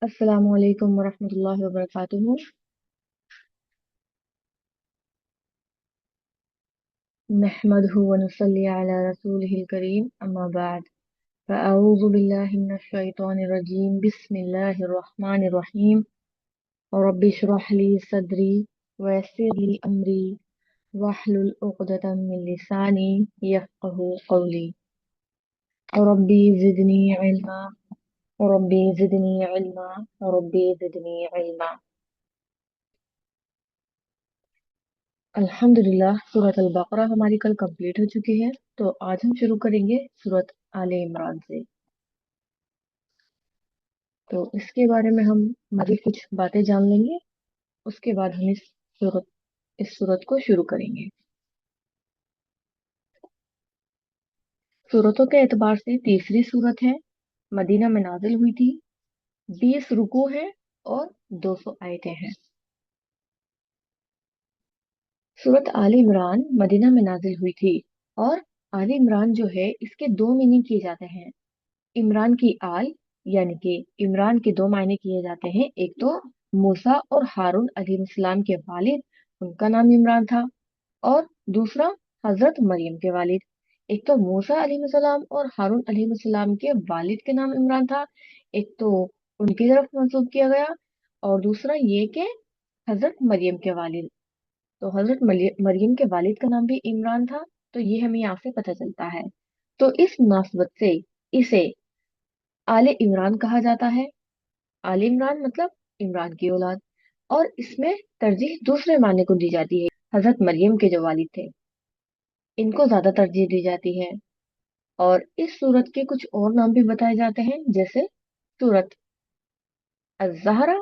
अस्सलामु अलैकुम वरहमतुल्लाहि वबरकातुहू। नहमदुहु व नुसल्ली अला रसूलिहिल करीम अम्मा बाद। फ़अऊज़ु बिल्लाहि मिनश शैतानिर रजीम। बिस्मिल्लाहिर रहमानिर रहीम। रब्बि इश्रह ली सदरी व यस्सिर ली अमरी वहलुल उक़दतम मिन लिसानी यफ़क़हू क़ौली। रब्बी ज़िदनी इल्मा रब्बी ज़िदनी इल्मा रब्बी ज़िदनी इल्मा। अल्हम्दुलिल्लाह, सूरत अल बकरा हमारी कल कंप्लीट हो चुकी है। तो आज हम शुरू करेंगे सूरत आले इमरान से। तो इसके बारे में हम मज़ीद कुछ बातें जान लेंगे। उसके बाद हम इस सूरत को शुरू करेंगे। सूरतों के एतबार से तीसरी सूरत है। मदीना में नाजिल हुई थी। 20 रुकू है और 200 आयतें हैं। सूरत आले इमरान मदीना में नाजिल हुई थी। और आले इमरान जो है, इसके दो मीनिंग किए जाते हैं। इमरान की आल, यानी कि इमरान के दो मायने किए जाते हैं। एक तो मूसा और हारून अलैहिस्सलाम के वालिद, उनका नाम इमरान था। और दूसरा हजरत मरियम के वालिद। एक तो मूसा अलैहिस्सलाम और हारून अलैहिस्सलाम के वालिद के नाम इमरान था। एक तो उनकी तरफ मंसूब किया गया, और दूसरा ये कि हजरत मरियम के वालिद। तो हजरत मरियम के वालिद का नाम भी इमरान था। तो ये हमें यहाँ से पता चलता है। तो इस मुनासबत से इसे आले इमरान कहा जाता है। आले इमरान मतलब इमरान की औलाद। और इसमें तरजीह दूसरे मायने को दी जाती है। हजरत मरियम के जो वालिद थे, इनको ज्यादा तरजीह दी जाती है। और इस सूरत के कुछ और नाम भी बताए जाते हैं, जैसे सूरत अज-ज़हरा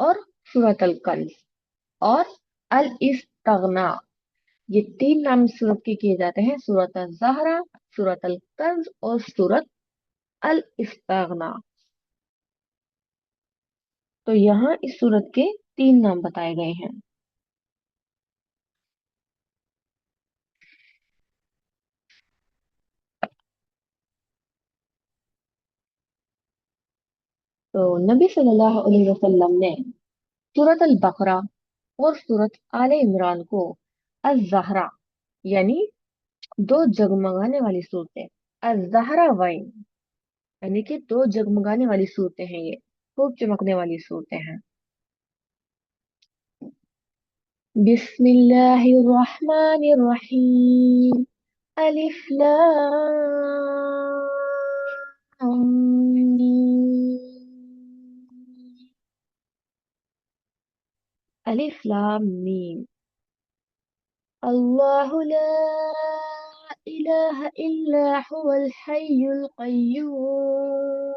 और सूरत अल-कंज और अल-इस्तिग़ना। ये तीन नाम इस सूरत के किए जाते हैं: सूरत अज-ज़हरा, सूरत अल-कंज और सूरत अल-इस्तिग़ना। तो यहाँ इस सूरत के तीन नाम बताए गए हैं। तो नबी सल्लल्लाहु अलैहि वसल्लम ने सूरत अल बकरा और सूरत आले इमरान को अज-ज़हरा, यानी दो जगमगाने वाली सूरतें, अज-ज़हरा वाइन, यानी कि दो जगमगाने वाली सूरतें हैं, ये खूब चमकने वाली सूरतें हैं। बिस्मिल्लाहिर रहमानिर रहीम। अलिफ लाम मीम। अलिफ लाम मीम। अल्लाहु ला इलाहा इल्ला हुवल हय्युल कय्यूम।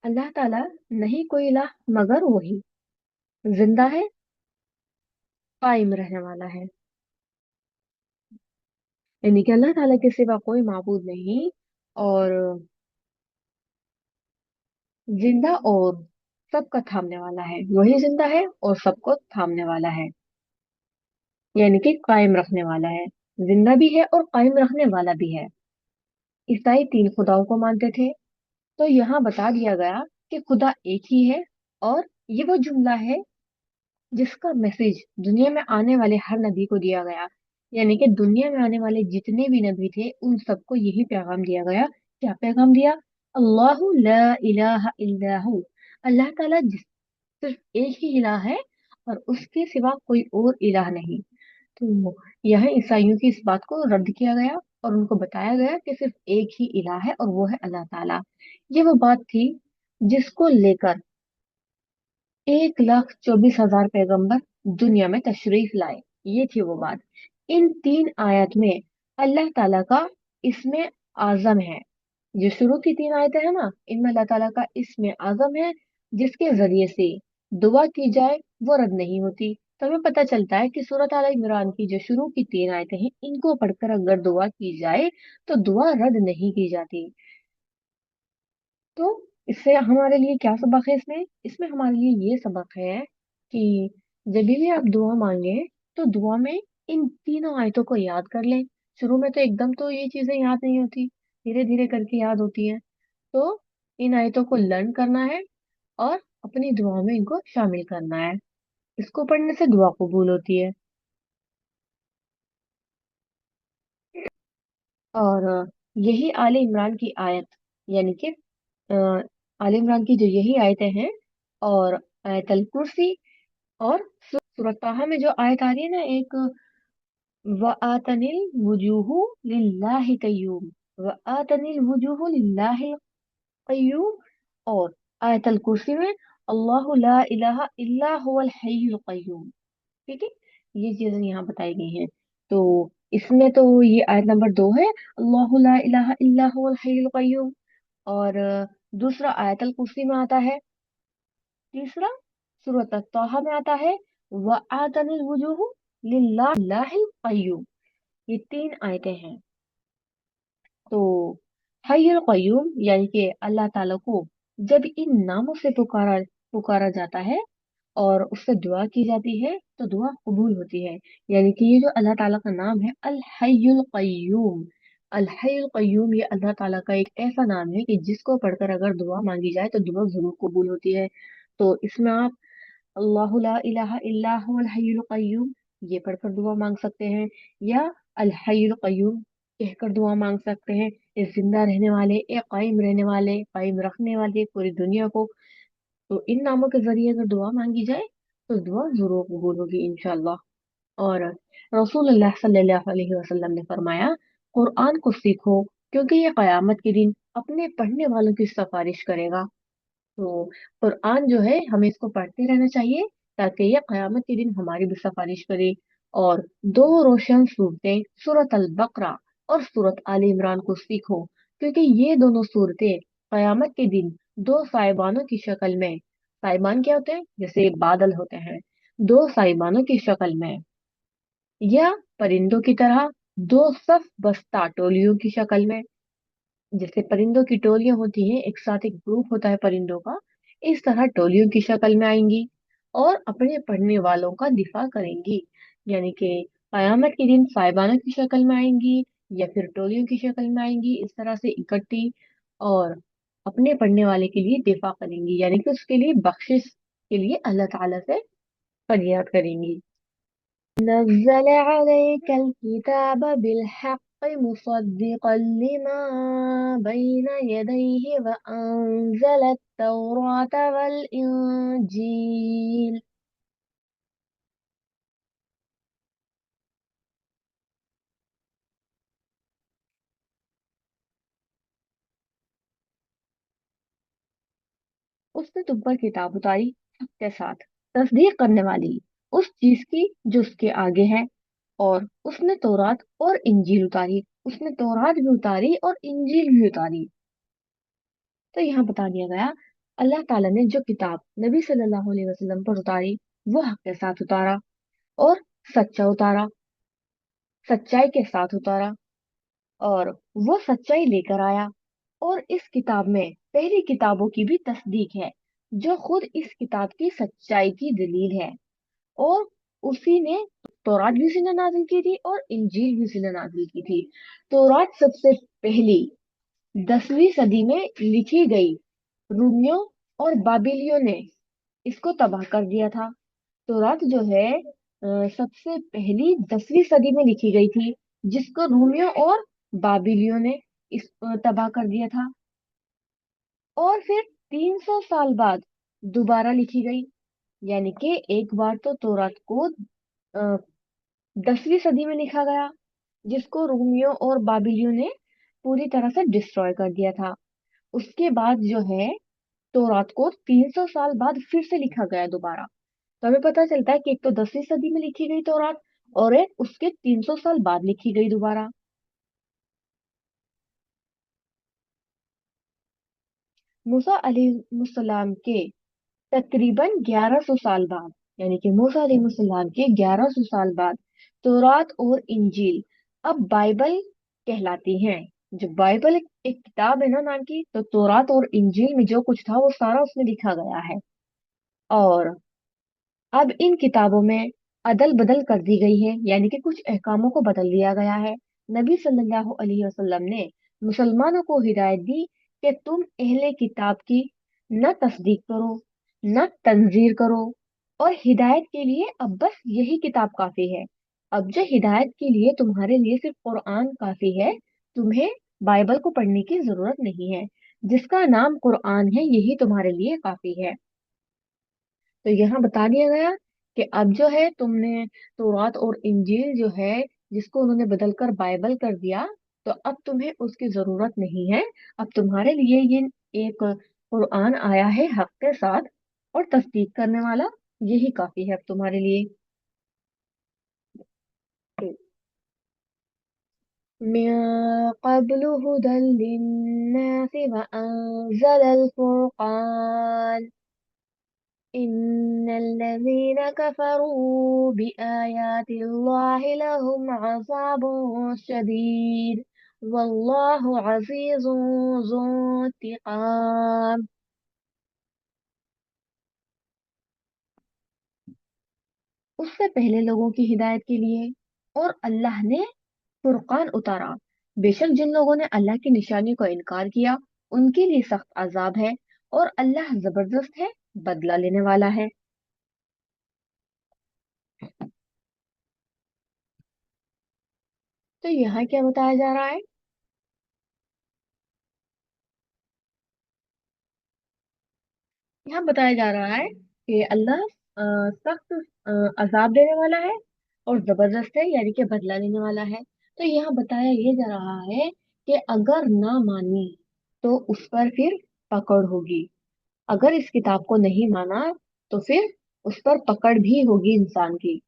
अल्लाह ताला नहीं कोई इलाह मगर वही, जिंदा है, कायम रहने वाला है। यानी कि अल्लाह ताला के सिवा कोई माबूद नहीं, और जिंदा और सबका थामने वाला है। वही जिंदा है और सबको थामने वाला है, यानी कि कायम रखने वाला है। जिंदा भी है और कायम रखने वाला भी है। ईसाई तीन खुदाओं को मानते थे। तो यहाँ बता दिया गया कि खुदा एक ही है। और ये वो जुमला है जिसका मैसेज दुनिया में आने वाले हर नबी को दिया गया। यानी कि दुनिया में आने वाले जितने भी नबी थे, उन सबको यही पैगाम दिया गया। क्या पैगाम दिया? अल्लाहु ला इलाहा इल्लाहु। अल्लाह ताला सिर्फ एक ही इलाह है, और उसके सिवा कोई और इलाह नहीं। तो यह ईसाइयों की इस बात को रद्द किया गया, और उनको बताया गया कि सिर्फ एक ही इलाह है, और वो है अल्लाह ताला। ये वो बात थी जिसको लेकर 1,24,000 पैगंबर दुनिया में तशरीफ लाए। ये थी वो बात। इन तीन आयत में अल्लाह ताला का इसमें आजम है। जो शुरू की तीन आयतें हैं ना, इनमें अल्लाह ताला का इसमें आजम है, जिसके जरिए से दुआ की जाए वो रद्द नहीं होती। तो हमें पता चलता है कि सूरत आल इमरान की जो शुरू की तीन आयतें हैं, इनको पढ़कर अगर दुआ की जाए तो दुआ रद्द नहीं की जाती। तो इससे हमारे लिए क्या सबक है? इसमें इसमें हमारे लिए ये सबक है कि जब भी आप दुआ मांगे, तो दुआ में इन तीनों आयतों को याद कर लें। शुरू में तो एकदम तो ये चीजें याद नहीं होती, धीरे धीरे करके याद होती हैं। तो इन आयतों को लर्न करना है और अपनी दुआ में इनको शामिल करना है। इसको पढ़ने से दुआ कबूल होती है। और यही आले इमरान की आयत, यानी कि आले इमरान की जो यही आयतें हैं, और आयतल कुर्सी, और सूरत ताहा में जो आयत आ रही है ना, एक व आतनिल वुजूहु लिल्लाहि कय्यूम, व आतनिल वुजूहु लिल्लाहि कय्यूम, और आयतल कुर्सी में अल्लाहु ला इलाहा इल्ला हुवल हय्युल कय्यूम। ठीक है, ये चीजें यहाँ बताई गई हैं। तो इसमें तो ये आयत नंबर 2 है, अल्लाहु ला इलाहा इल्ला हुवल हय्युल कय्यूम। और दूसरा आयतल कुर्सी में आता है। तीसरा सूरत तौहा में आता है, व आतनिल वुजूहु लिल्लाहिल कय्यूम। ये तीन आयतें हैं। तो हय्युल कय्यूम यानी कि अल्लाह ताला को जब इन नामों से पुकारा पुकारा जाता है और उससे दुआ की जाती है तो दुआ कबूल होती है। यानी कि ये जो अल्लाह ताला का नाम है अल हय्युल कय्यूम, अल हय्युल कय्यूम, ये अल्लाह ताला का एक ऐसा नाम है कि जिसको पढ़कर अगर दुआ मांगी जाए तो दुआ जरूर कबूल होती है। तो इसमें आप अल्लाहु ला इलाहा इल्ला हुवल हय्युल कय्यूम ये पढ़कर दुआ मांग सकते हैं, या अल हय्युल कय्यूम कहकर दुआ मांग सकते हैं। इस जिंदा रहने वाले, एक कायम रहने वाले, कायम रखने वाले पूरी दुनिया को। तो इन नामों के जरिए अगर दुआ मांगी जाए तो दुआ जरूर कबूल होगी इंशाल्लाह। और रसूलुल्लाह सल्लल्लाहु अलैहि वसल्लम ने फरमाया, कुरान को सीखो क्योंकि ये कयामत के दिन अपने पढ़ने वालों की सिफारिश करेगा। तो कुरान जो है हमें इसको पढ़ते रहना चाहिए ताकि ये कयामत के दिन हमारी भी सिफारिश करे। और दो रोशन सूरतें सूरत अल बकरा और सूरत आल इमरान को सीखो क्योंकि ये दोनों सूरतें कयामत के दिन दो साइबानों की शक्ल में, साइबान क्या होते हैं, जैसे बादल होते हैं, दो साइबानों की शक्ल में, या परिंदों की तरह दो सफ बस्ता टोलियों की शक्ल में। जैसे परिंदों की टोलियां होती हैं, एक साथ एक ग्रुप होता है परिंदों का, इस तरह टोलियों की शक्ल में आएंगी और अपने पढ़ने वालों का दिफा करेंगी। यानी कि कयामत के दिन साइबानों की शक्ल में आएंगी या फिर टोलियों की शक्ल में आएंगी, इस तरह से इकट्ठी, और अपने पढ़ने वाले के लिए दिफा करेंगी, यानी कि उसके लिए बख्शिश के लिए अल्लाह ताला से फरियाद करेंगी। نزل عليك الكتاب بالحق مصدقا لما بين يديه وأنزل التوراة والإنجيل। उसने तुम पर किताब उतारी हक के साथ, तस्दीक करने वाली उस चीज की जो उसके आगे है। और उसने तौरात और इंजील उतारी, उसने तौरात भी उतारी और इंजील भी उतारी। तो यहाँ बता दिया गया, अल्लाह ताला ने जो किताब नबी सल्लल्लाहु अलैहि वसल्लम पर उतारी वो हक के साथ उतारा, और सच्चा उतारा, सच्चाई के साथ उतारा, और वो सच्चाई लेकर आया। और इस किताब में पहली किताबों की भी तस्दीक है, जो खुद इस किताब की सच्चाई की दलील है। और उसी ने तौरात भी उसी ने नाजिल की थी और इंजील भी उसी ने नाजिल की थी। तौरात सबसे पहली 10वीं सदी में लिखी गई, रूमियों और बाबिलियों ने इसको तबाह कर दिया था। तौरात जो है सबसे पहली 10वीं सदी में लिखी गई थी, जिसको रूमियों और बाबिलियों ने तबाह कर दिया था। और फिर 300 साल बाद दोबारा लिखी गई। यानी कि एक बार तो तौरात को 10वीं सदी में लिखा गया, जिसको रूमियों और बाबिलियों ने पूरी तरह से डिस्ट्रॉय कर दिया था। उसके बाद जो है तौरात को 300 साल बाद फिर से लिखा गया दोबारा। तो हमें पता चलता है कि एक तो 10वीं सदी में लिखी गई तौरात, और एक उसके 300 साल बाद लिखी गई दोबारा। मूसा अलैहिस्सलाम के तकरीबन 1100 साल बाद, यानी कि मूसा अलैहिस्सलाम के 1100 साल बाद तौरात और इंजील अब बाइबल कहलाती हैं। जो बाइबल एक किताब है ना नाम की, तो तौरात और इंजील में जो कुछ था वो सारा उसमें लिखा गया है। और अब इन किताबों में अदल बदल कर दी गई है, यानी कि कुछ अहकामों को बदल दिया गया है। नबी सल्लल्लाहु अलैहि वसल्लम ने मुसलमानों को हिदायत दी कि तुम अहले किताब की न तस्दीक करो, न तंजीर करो, और हिदायत के लिए अब बस यही किताब काफी है। अब जो हिदायत के लिए तुम्हारे लिए सिर्फ कुरान काफी है, तुम्हें बाइबल को पढ़ने की जरूरत नहीं है। जिसका नाम कुरान है यही तुम्हारे लिए काफी है। तो यहाँ बता दिया गया कि अब जो है तुमने तौरात और इंजील जो है, जिसको उन्होंने बदलकर बाइबल कर दिया, तो अब तुम्हें उसकी जरूरत नहीं है। अब तुम्हारे लिए ये एक कुरान आया है हक के साथ और तस्दीक करने वाला, यही काफी है अब तुम्हारे लिए। من قبل هدى للناس وأنزل الفرقان إن الذين كفروا بآيات الله لهم عذاب شديد والله عزيز ذو انتقام۔ उससे पहले लोगों की हिदायत के लिए और अल्लाह ने फुरकान उतारा। बेशक जिन लोगों ने अल्लाह की निशानी को इनकार किया उनके लिए सख्त अजाब है, और अल्लाह जबरदस्त है, बदला लेने वाला है। तो यहाँ क्या बताया जा रहा है? यहाँ बताया जा रहा है कि अल्लाह सख्त अजाब देने वाला है और जबरदस्त है, यानी कि बदला लेने वाला है। तो यहाँ बताया ये जा रहा है कि अगर ना मानी तो उस पर फिर पकड़ होगी। अगर इस किताब को नहीं माना तो फिर उस पर पकड़ भी होगी इंसान की,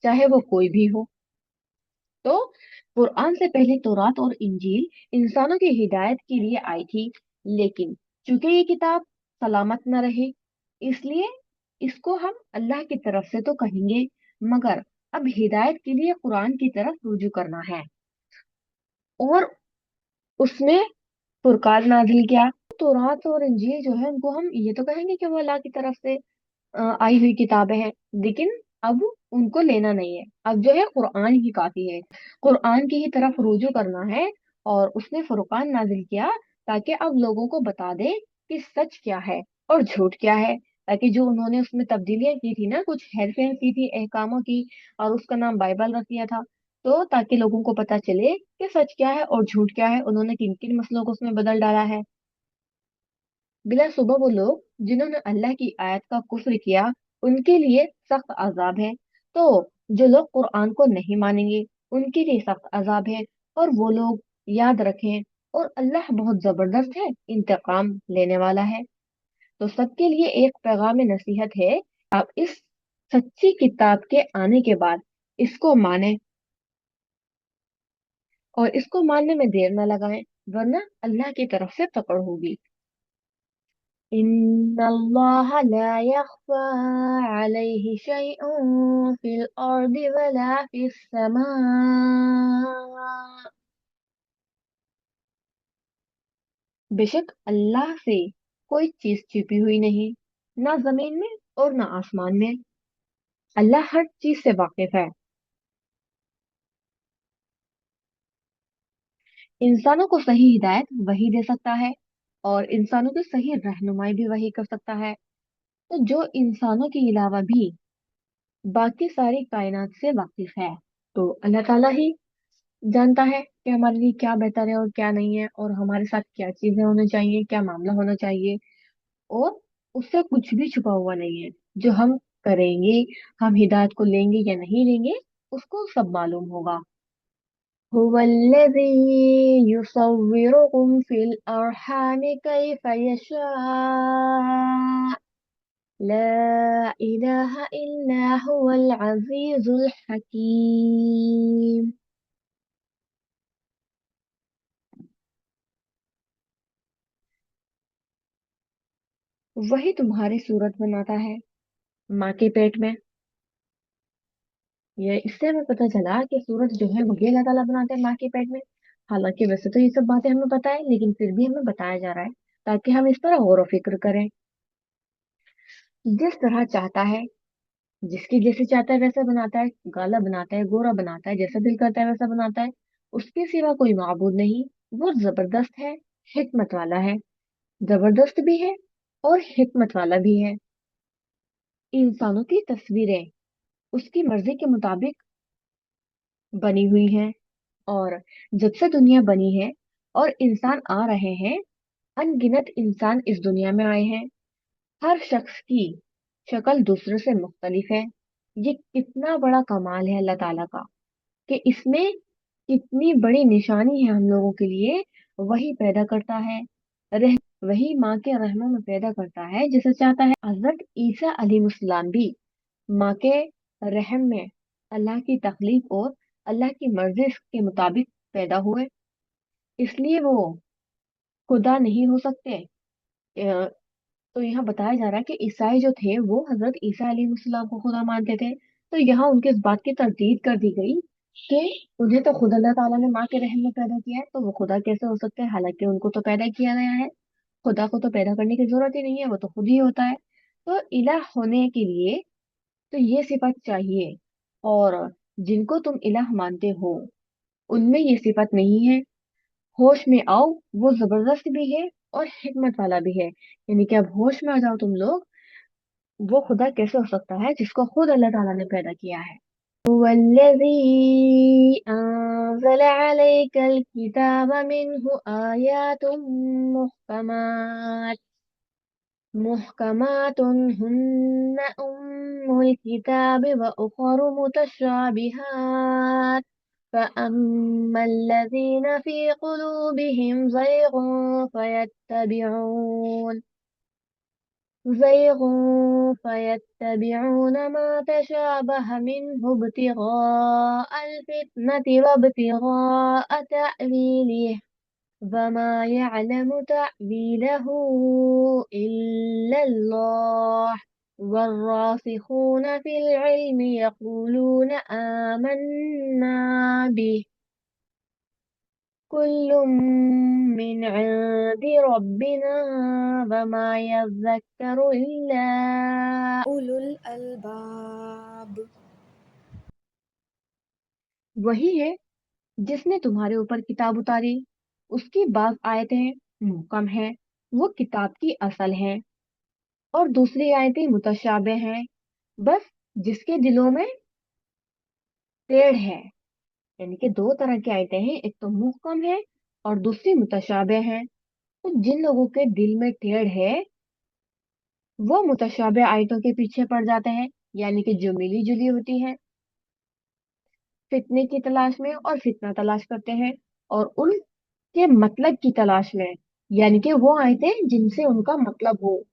चाहे वो कोई भी हो। तो कुरान से पहले तौरात और इंजील इंसानों की हिदायत के लिए आई थी, लेकिन चूंकि ये किताब सलामत न रही, इसलिए इसको हम अल्लाह की तरफ से तो कहेंगे, मगर अब हिदायत के लिए कुरान की तरफ रुजू करना है। और उसमें फुरकान नाजिल किया। तौरात और इंजील जो है उनको हम ये तो कहेंगे कि वो अल्लाह की तरफ से आई हुई किताबें हैं, लेकिन अब उनको लेना नहीं है। अब जो है कुरान ही काफी है, कुरान की ही तरफ रुजू करना है। और उसने फुरकान नाजिल किया ताकि अब लोगों को बता दे कि सच क्या है और झूठ क्या है। ताकि जो उन्होंने उसमें तब्दीलियां की थी ना, कुछ हेरफेर की थी अहकामों की, और उसका नाम बाइबल रख दिया था, तो ताकि लोगों को पता चले कि सच क्या है और झूठ क्या है, उन्होंने किन किन मसलों को उसमें बदल डाला है। बिला सुबह वो लोग जिन्होंने अल्लाह की आयत का कुफ्र किया, उनके लिए सख्त अजाब है। तो जो लोग कुरान को नहीं मानेंगे उनके लिए सख्त अजाब है। और वो लोग याद रखें, और अल्लाह बहुत जबरदस्त है, इंतकाम लेने वाला है। तो सबके लिए एक पैगाम नसीहत है, आप इस सच्ची किताब के आने के बाद इसको माने, और इसको मानने में देर न लगाएं, वरना अल्लाह की तरफ से पकड़ होगी। إن الله لا يخفى عليه شيء في الأرض ولا في السماء। बेशक अल्लाह से कोई चीज छिपी हुई नहीं, ना जमीन में और ना आसमान में। अल्लाह हर चीज से वाकिफ है। इंसानों को सही हिदायत वही दे सकता है, और इंसानों की सही रहनुमाई भी वही कर सकता है। तो जो इंसानों के अलावा भी बाकी सारी कायनात से वाकिफ है, तो अल्लाह ताला ही जानता है कि हमारे लिए क्या बेहतर है और क्या नहीं है, और हमारे साथ क्या चीजें होनी चाहिए, क्या मामला होना चाहिए। और उससे कुछ भी छुपा हुआ नहीं है। जो हम करेंगे, हम हिदायत को लेंगे या नहीं लेंगे, उसको सब मालूम होगा। هو الذي يصوركم في الأرحام كيف يشاء لا إله إلا هو العزيز الحكيم۔ वही तुम्हारी सूरत बनाता है माँ के पेट में। ये इससे हमें पता चला कि सूरत जो है वो ये अल्लाह ताला बनाते हैं माँ के पेट में। हालांकि वैसे तो ये सब बातें हमें पता है, लेकिन फिर भी हमें बताया जा रहा है ताकि हम इस पर गौर व फिक्र करें। जिस तरह चाहता है जिसकी जैसे चाहता है वैसा बनाता है, काला बनाता है, गोरा बनाता है, जैसा दिल करता है वैसा बनाता है। उसके सिवा कोई माबूद नहीं। वो जबरदस्त है, हिकमत वाला है। जबरदस्त भी है और हिकमत वाला भी है। इंसानों की तस्वीरें उसकी मर्जी के मुताबिक बनी हुई हैं। और जब से दुनिया बनी है और इंसान आ रहे हैं, अनगिनत इंसान इस दुनिया में आए हैं। हर शख्स की शक्ल दूसरे से मुख्तलिफ है। ये कितना बड़ा कमाल है अल्लाह ताला का, कि इसमें कितनी बड़ी निशानी है हम लोगों के लिए। वही पैदा करता है, वही माँ के रहमों में पैदा करता है जिसे चाहता है। हजरत ईसा अलैहिस्सलाम भी माँ के रहम में अल्लाह की तकलीफ और अल्लाह की मर्जी के मुताबिक पैदा हुए। इसलिए वो खुदा नहीं हो सकते। तो यहाँ बताया जा रहा है कि ईसाई जो थे वो हजरत ईसा अलैहिस्सलाम को खुदा मानते थे। तो यहाँ उनके इस बात की तरदीद कर दी गई कि उन्हें तो खुद अल्लाह ताला ने माँ के रहम में पैदा किया है, तो वो खुदा कैसे हो सकते हैं, हालांकि उनको तो पैदा किया गया है। खुदा को तो पैदा करने की जरूरत ही नहीं है, वो तो खुद ही होता है। तो इलाह होने के लिए तो ये सिफत चाहिए। और जिनको तुम इलाह मानते हो उनमें ये सिफत नहीं है। होश में आओ, वो जबरदस्त भी है और हिकमत वाला भी है। यानी कि अब होश में आ जाओ तुम लोग। वो खुदा कैसे हो सकता है जिसको खुद अल्लाह ताला ने पैदा किया है। वल्लज़ी अंज़ल अलैकल किताब मिन्हु आयातुम मुहकमात मुहकमातुन हुन्ना उम्मुल किताब व उखरु मुतशाबिहात فأما الذين في قلوبهم زيغ فيتبعون ما تشابه منه ابتغاء الفتنة وابتغاء تأويله وما يعلم تأويله إلا الله والراسخون في العلم يقولون آمنا به كل من عند ربنا وما يذكر إلا أولو الألباب. वही है जिसने तुम्हारे ऊपर किताब उतारी। उसकी बाज आयतें मुहकम हैं, वो किताब की असल हैं। और दूसरी आयतें मुतशाबे हैं, बस जिसके दिलों में टेढ़ है। यानी कि दो तरह की आयतें हैं, एक तो मुहकम है और दूसरी मुतशाबे हैं। तो जिन लोगों के दिल में टेढ़ है वो मुतशाबे आयतों के पीछे पड़ जाते हैं, यानी कि जो मिली जुली होती है, फितने की तलाश में और फितना तलाश करते हैं। और उनके मतलब की तलाश में, यानी कि वो आयतें जिनसे उनका मतलब हो,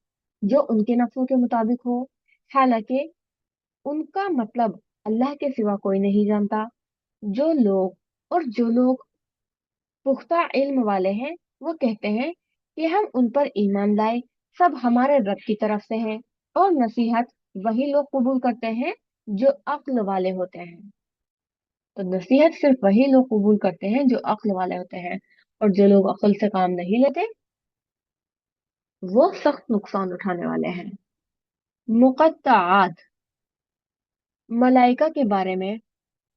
जो उनके नफ्सों के मुताबिक हो। हालांकि उनका मतलब अल्लाह के सिवा कोई नहीं जानता। जो लोग पुख्ता इल्म वाले हैं वो कहते हैं कि हम उन पर ईमान लाए, सब हमारे रब की तरफ से हैं। और नसीहत वही लोग कबूल करते हैं जो अक्ल वाले होते हैं। तो नसीहत सिर्फ वही लोग कबूल करते हैं जो अक्ल वाले होते हैं। और जो लोग अक्ल से काम नहीं लेते वो सख्त नुकसान उठाने वाले हैं। मुकत्ताआत, मलाइका के बारे में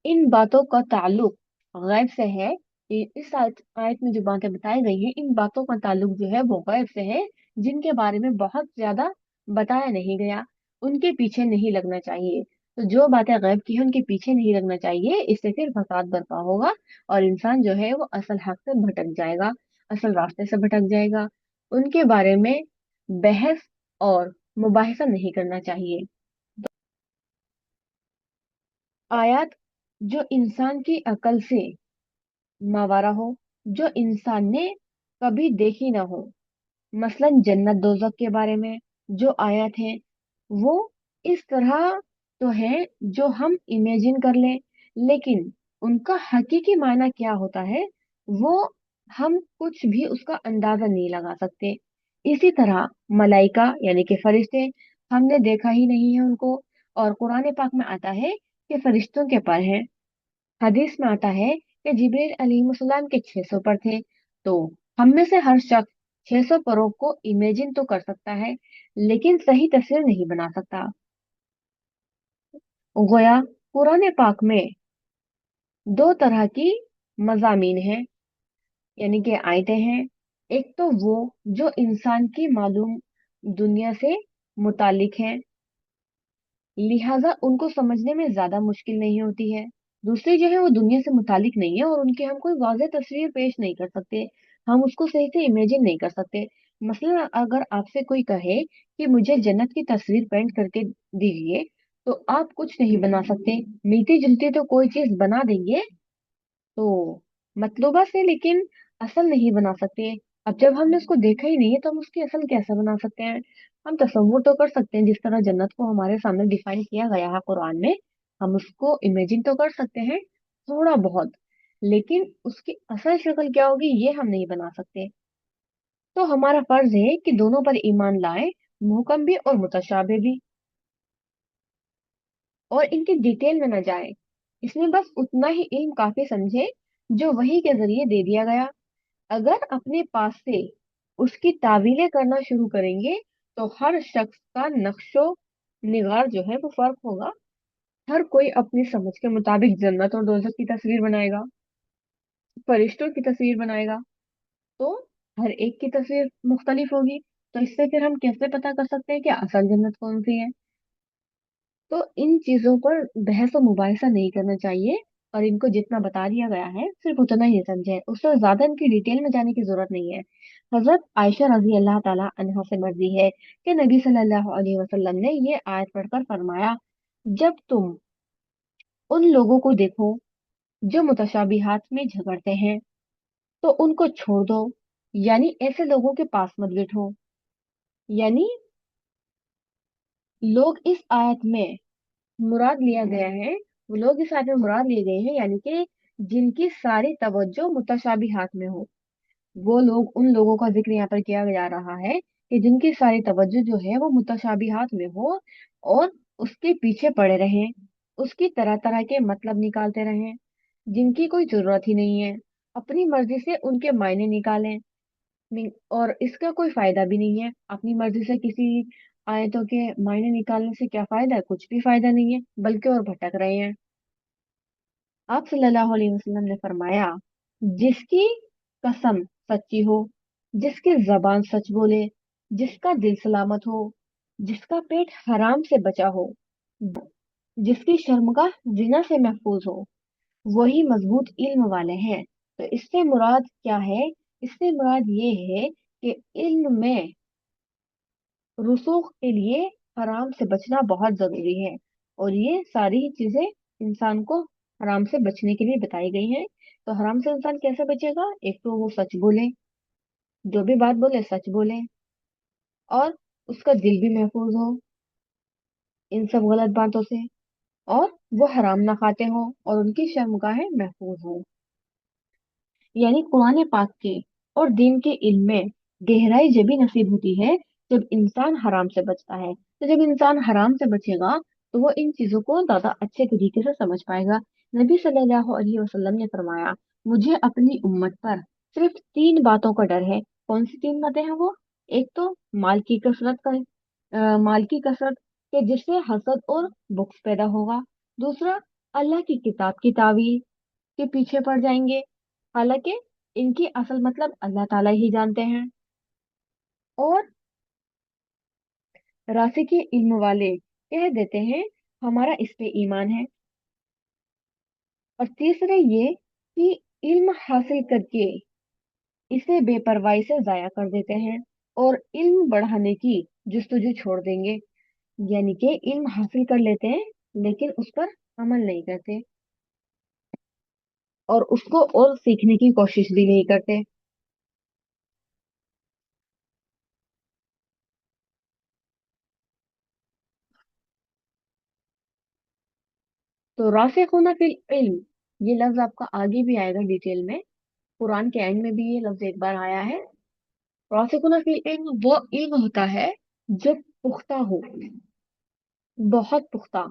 इन बातों का ताल्लुक गैब से है। इस आयत में जो बातें बताई गई हैं, इन बातों का ताल्लुक जो है वो गैब से है, जिनके बारे में बहुत ज्यादा बताया नहीं गया। उनके पीछे नहीं लगना चाहिए। तो जो बातें गैब की हैं उनके पीछे नहीं लगना चाहिए, इससे फिर फसाद बर्पा होगा और इंसान जो है वो असल हक से भटक जाएगा, असल रास्ते से भटक जाएगा। उनके बारे में बहस और मुबाहिसा नहीं करना चाहिए। आयत जो इंसान की अकल से मावारा हो, जो इंसान ने कभी देखी ना हो, मसलन जन्नत दोजख के बारे में जो आयत है वो इस तरह तो है जो हम इमेजिन कर लें, लेकिन उनका हकीकी मायना क्या होता है वो हम कुछ भी उसका अंदाजा नहीं लगा सकते। इसी तरह मलाइका यानी कि फरिश्ते, हमने देखा ही नहीं है उनको। और कुरान पाक में आता है कि फरिश्तों के पर हैं। हदीस में आता है कि जिब्रील अलैहिस्सलाम के 600 पर थे। तो हम में से हर शख्स 600 परों को इमेजिन तो कर सकता है, लेकिन सही तस्वीर नहीं बना सकता। गोया कुरान पाक में दो तरह की मजामीन हैं, यानी कि आयतें हैं। एक तो वो जो इंसान की मालूम दुनिया से मुतालिक हैं, लिहाजा उनको समझने में ज्यादा मुश्किल नहीं होती है। दूसरी जो है वो दुनिया से मुतालिक नहीं है और उनकी हम कोई वाज़ेह तस्वीर पेश नहीं कर सकते, हम उसको सही से इमेजिन नहीं कर सकते। मसलन अगर आपसे कोई कहे कि मुझे जन्नत की तस्वीर पेंट करके दीजिए, तो आप कुछ नहीं बना सकते। मिलती जुलती तो कोई चीज बना देंगे तो मतलूबा से, लेकिन असल नहीं बना सकते। अब जब हमने उसको देखा ही नहीं है तो हम उसकी असल कैसे बना सकते हैं। हम तसव्वुर तो कर सकते हैं, जिस तरह जन्नत को हमारे सामने डिफाइन किया गया है कुरान में, हम उसको इमेजिन तो कर सकते हैं थोड़ा बहुत, लेकिन उसकी असल शक्ल क्या होगी ये हम नहीं बना सकते। तो हमारा फर्ज है कि दोनों पर ईमान लाएं, मुहकम भी और मुतशाबे भी, और इनकी डिटेल में न जाए। इसमें बस उतना ही इल्म काफी समझे जो वही के जरिए दे दिया गया। अगर अपने पास से उसकी तावीलें करना शुरू करेंगे तो हर शख्स का नक्शो निगार जो है वो फर्क होगा। हर कोई अपनी समझ के मुताबिक जन्नत और दोजख की तस्वीर बनाएगा, फरिश्तों की तस्वीर बनाएगा। तो हर एक की तस्वीर मुख्तलिफ होगी। तो इससे फिर हम कैसे पता कर सकते हैं कि असल जन्नत कौन सी है। तो इन चीजों पर बहस और मुबाहिसा नहीं करना चाहिए, और इनको जितना बता दिया गया है सिर्फ उतना ही समझे, उससे ज्यादा इनकी डिटेल में जाने की जरूरत नहीं है। हजरत आयशा रजी अल्लाह ताला अन्हा से मर्जी है कि नबी सल्लल्लाहु अलैहि वसल्लम ने ये आयत पढ़कर फरमाया, जब तुम उन लोगों को देखो जो मुतशाबिहात में झगड़ते हैं तो उनको छोड़ दो, यानी ऐसे लोगों के पास मत बैठो। यानी लोग इस आयत में मुराद लिया गया है, वो लोग इस आयत में मुराद लिए गए हैं, यानी कि जिनकी सारी तवज्जो मुतशाबिहात में हो। वो लोग, उन लोगों का जिक्र यहाँ पर किया जा रहा है कि जिनकी सारी तवज्जो जो है वो मुतशाबिहात में हो, और उसके पीछे पड़े रहें, उसकी तरह तरह के मतलब निकालते रहें जिनकी कोई जरूरत ही नहीं है, अपनी मर्जी से उनके मायने निकालें। और इसका कोई फायदा भी नहीं है। अपनी मर्जी से किसी आयतों के मायने निकालने से क्या फायदा है, कुछ भी फायदा नहीं है, बल्कि और भटक रहे हैं। आप सल्लल्लाहु अलैहि वसल्लम ने फरमाया, जिसकी कसम सच्ची हो, जिसकी जबान सच बोले, जिसका दिल सलामत हो, जिसका पेट हराम से बचा हो, जिसकी शर्मगाह जिना से महफूज हो, वही मजबूत इल्म वाले हैं। तो इससे मुराद क्या है? इससे मुराद ये है कि इल्म में रसूख के लिए हराम से बचना बहुत जरूरी है, और ये सारी ही चीजें इंसान को हराम से बचने के लिए बताई गई हैं। तो हराम से इंसान कैसे बचेगा? एक तो वो सच बोले, जो भी बात बोले सच बोले, और उसका दिल भी महफूज हो इन सब गलत बातों से, और वो हराम ना खाते हो, और उनकी शर्मगाहें महफूज हो। यानी कुरान पाक के और दीन के इल्म में गहराई जब भी नसीब होती है जब इंसान हराम से बचता है। तो जब इंसान हराम से बचेगा तो वो इन चीजों को ज्यादा अच्छे तरीके से समझ पाएगा। नबी सल्लल्लाहु अलैहि वसल्लम ने फरमाया, मुझे अपनी उम्मत पर सिर्फ तीन बातों का डर है। कौन सी तीन बातें हैं वो? एक तो माल की कसरत का, माल की कसरत के जिससे हसद और बुक्स पैदा होगा। दूसरा, अल्लाह की किताब की तावील के पीछे पड़ जाएंगे, हालांकि इनकी असल मतलब अल्लाह ताला ही जानते हैं। और रासिखी इल्म वाले कह देते हैं हमारा इस पे ईमान है। और तीसरे ये कि इल्म हासिल करके इसे बेपरवाही से जाया कर देते हैं, और इल्म बढ़ाने की जुस्तजू छोड़ देंगे। यानी कि इल्म हासिल कर लेते हैं लेकिन उस पर अमल नहीं करते, और उसको और सीखने की कोशिश भी नहीं करते। तो रासिखूना फिल इल्म, ये लफ्ज आपका आगे भी आएगा डिटेल में, कुरान के एंड में भी ये लफ्ज एक बार आया है। रासिखूना फिल इल्म वो इल्म होता है जो पुख्ता हो, बहुत पुख्ता।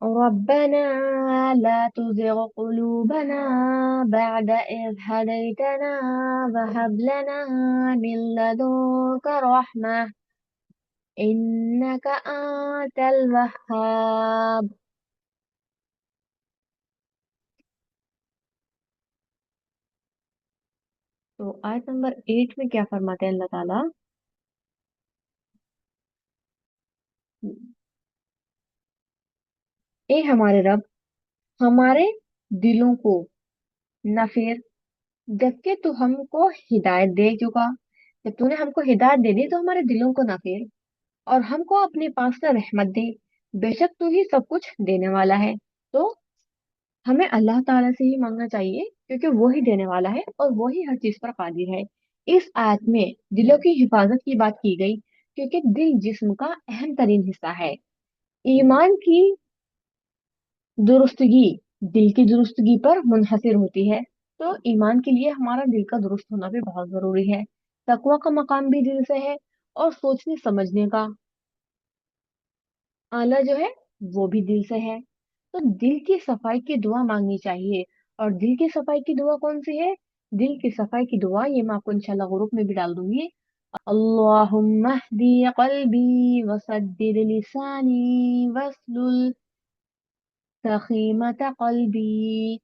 रब्बना ला तुज़िग़ क़ुलूबना बअद इज़ हदैतना वहब लना मिन लदुनका रहमह। इन्नका आंतल वहाब। तो आयत नंबर 8 में क्या फरमाते हैं अल्लाह ताला? ए हमारे रब, हमारे दिलों को न फेर, जबकि तू हमको हिदायत दे चुका। जब तूने हमको हिदायत दे दी तो हमारे दिलों को न फेर, और हमको अपने पास से रहमत दे। बेशक तू ही सब कुछ देने वाला है। तो हमें अल्लाह ताला से ही मांगना चाहिए, क्योंकि वो ही देने वाला है और वो ही हर चीज पर कादिर है। इस आयत में दिलों की हिफाजत की बात की गई, क्योंकि दिल जिस्म का अहम तरीन हिस्सा है। ईमान की दुरुस्तगी दिल की दुरुस्तगी पर मुनहसर होती है। तो ईमान के लिए हमारा दिल का दुरुस्त होना भी बहुत जरूरी है। तकवा का मकाम भी दिल से है, और सोचने समझने का आला जो है वो भी दिल से है। तो दिल की सफाई की दुआ मांगनी चाहिए। और दिल की सफाई की दुआ कौन सी है? दिल की सफाई की दुआ ये मैं आपको इंशाल्लाह ग्रुप में भी डाल दूंगी। अल्लाहुम्मा हदी कल्बी वसद्दिद लिसानी वस्लुल सखीमत कल्बी।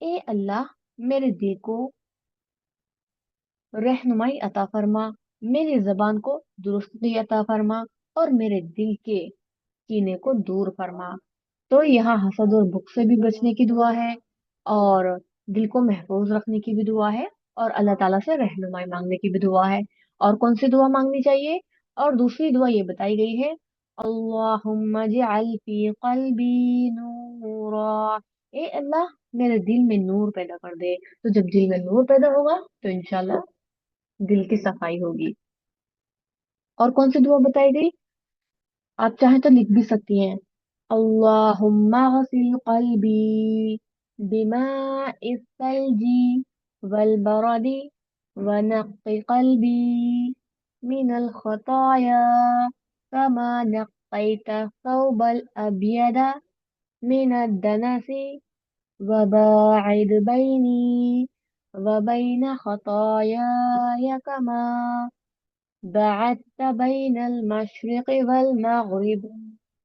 ए अल्लाह, मेरे दिल को रहनुमाई अता फरमा, मेरी जबान को दुरुस्ती अता फरमा, और मेरे दिल के कीने को दूर फरमा। तो यहाँ हसद और बुग़्ज़ से भी बचने की दुआ है, और दिल को महफूज रखने की भी दुआ है, और अल्लाह ताला से रहनुमाई मांगने की भी दुआ है। और कौन सी दुआ मांगनी चाहिए? और दूसरी दुआ ये बताई गई है, अल्लाहुम्मा जअल फी क़ल्बी नूरा। ए अल्लाह, मेरे दिल में नूर पैदा कर दे। तो जब दिल में नूर पैदा होगा तो इंशाल्लाह दिल की सफाई होगी। और कौन सी दुआ बताई गई? आप चाहें तो लिख भी सकती हैं। अल्लाहुम्मा गसिल क़ल्बी बिमाइस सल्जी वल बरदी व नक़्क़ि क़ल्बी मिनल ख़ताया कमा नक़्क़ैत थौबल अबयदा मिनद दनसी व बाइद बैनी व बैन ख़तायाय कमा बअदत बैनल मशरिक़ वल मग़रिब।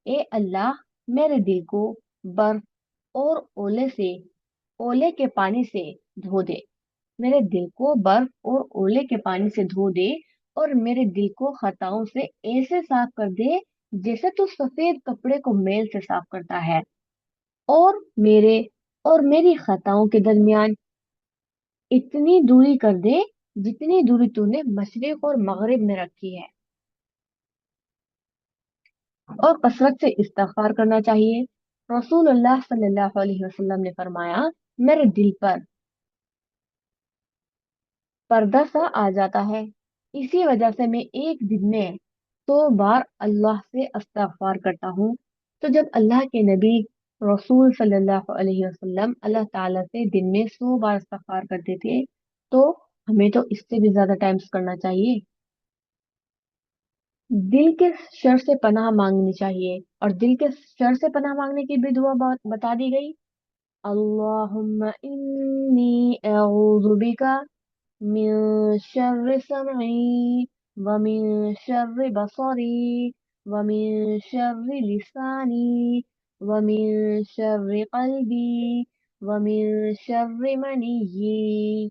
ए अल्लाह, मेरे दिल को बर्फ और ओले के पानी से धो दे। मेरे दिल को बर्फ और ओले के पानी से धो दे, और मेरे दिल को खताओं से ऐसे साफ कर दे जैसे तू सफेद कपड़े को मैल से साफ करता है। और मेरे और मेरी खताओं के दरमियान इतनी दूरी कर दे जितनी दूरी तूने मशरिक और मगरिब में रखी है। और कसरत से इस्तिगफार करना चाहिए। रसूलुल्लाह सल्लल्लाहु अलैहि वसल्लम ने फरमाया, मेरे दिल पर पर्दा सा आ जाता है, इसी वजह से मैं एक दिन में 100 बार अल्लाह से इस्तिगफार करता हूँ। तो जब अल्लाह के नबी रसूल सल्लल्लाहु अलैहि वसल्लम अल्लाह ताला से दिन में 100 बार इस्तिगफार करते थे, तो हमें तो इससे भी ज्यादा टाइम्स करना चाहिए। दिल के शर से पनाह मांगनी चाहिए, और दिल के शर से पनाह मांगने की भी दुआ बता दी गई। अल्लाहुम्मा इन्नी अऊज़ु बिका मिन शर्रि समई व मिन शर्रि बसरी व मिन शर्रि लिसानी व मिन शर्रि कल्बी व मिन शर्रि मनिय्यी।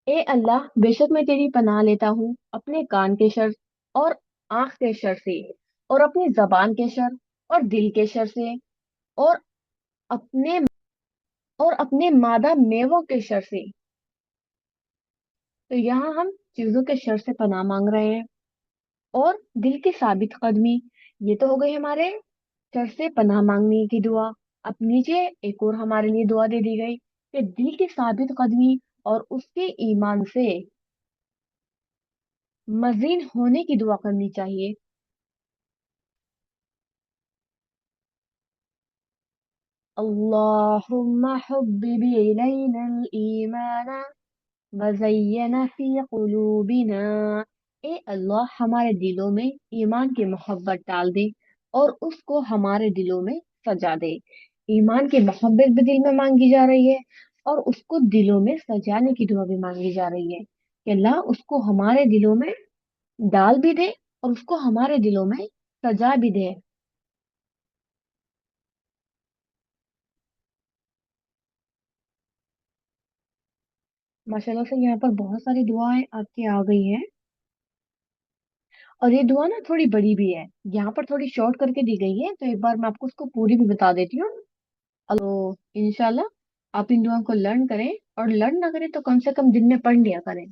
ए अल्लाह, बेशक मैं तेरी पनाह लेता हूँ अपने कान के शर, और आंख के शर से, और अपनी जबान के शर, और दिल के शर से, और अपने मादा मेवों के शर से। तो यहाँ हम चीजों के शर से पनाह मांग रहे हैं। और दिल की साबित कदमी, ये तो हो गई हमारे शर से पनाह मांगने की दुआ। अब नीचे एक और हमारे लिए दुआ दे दी गई कि दिल की साबित कदमी और उसके ईमान से मजीन होने की दुआ करनी चाहिए। अल्लाहुम्मा हुब्बिब इलैना ईमान वज़य्यन फी क़ुलूबिना ए अल्लाह हमारे दिलों में ईमान की मोहब्बत डाल दे और उसको हमारे दिलों में सजा दे। ईमान की मोहब्बत भी दिल में मांगी जा रही है और उसको दिलों में सजाने की दुआ भी मांगी जा रही है कि अल्लाह उसको हमारे दिलों में डाल भी दे और उसको हमारे दिलों में सजा भी दे। माशाल्लाह से यहाँ पर बहुत सारी दुआएं आपकी आ गई हैं और ये दुआ ना थोड़ी बड़ी भी है। यहाँ पर थोड़ी शॉर्ट करके दी गई है, तो एक बार मैं आपको उसको पूरी भी बता देती हूँ। तो इंशाल्लाह आप इन दुआओं को लर्न करें, और लर्न ना करें तो कम से कम दिन में पढ़ लिया करें।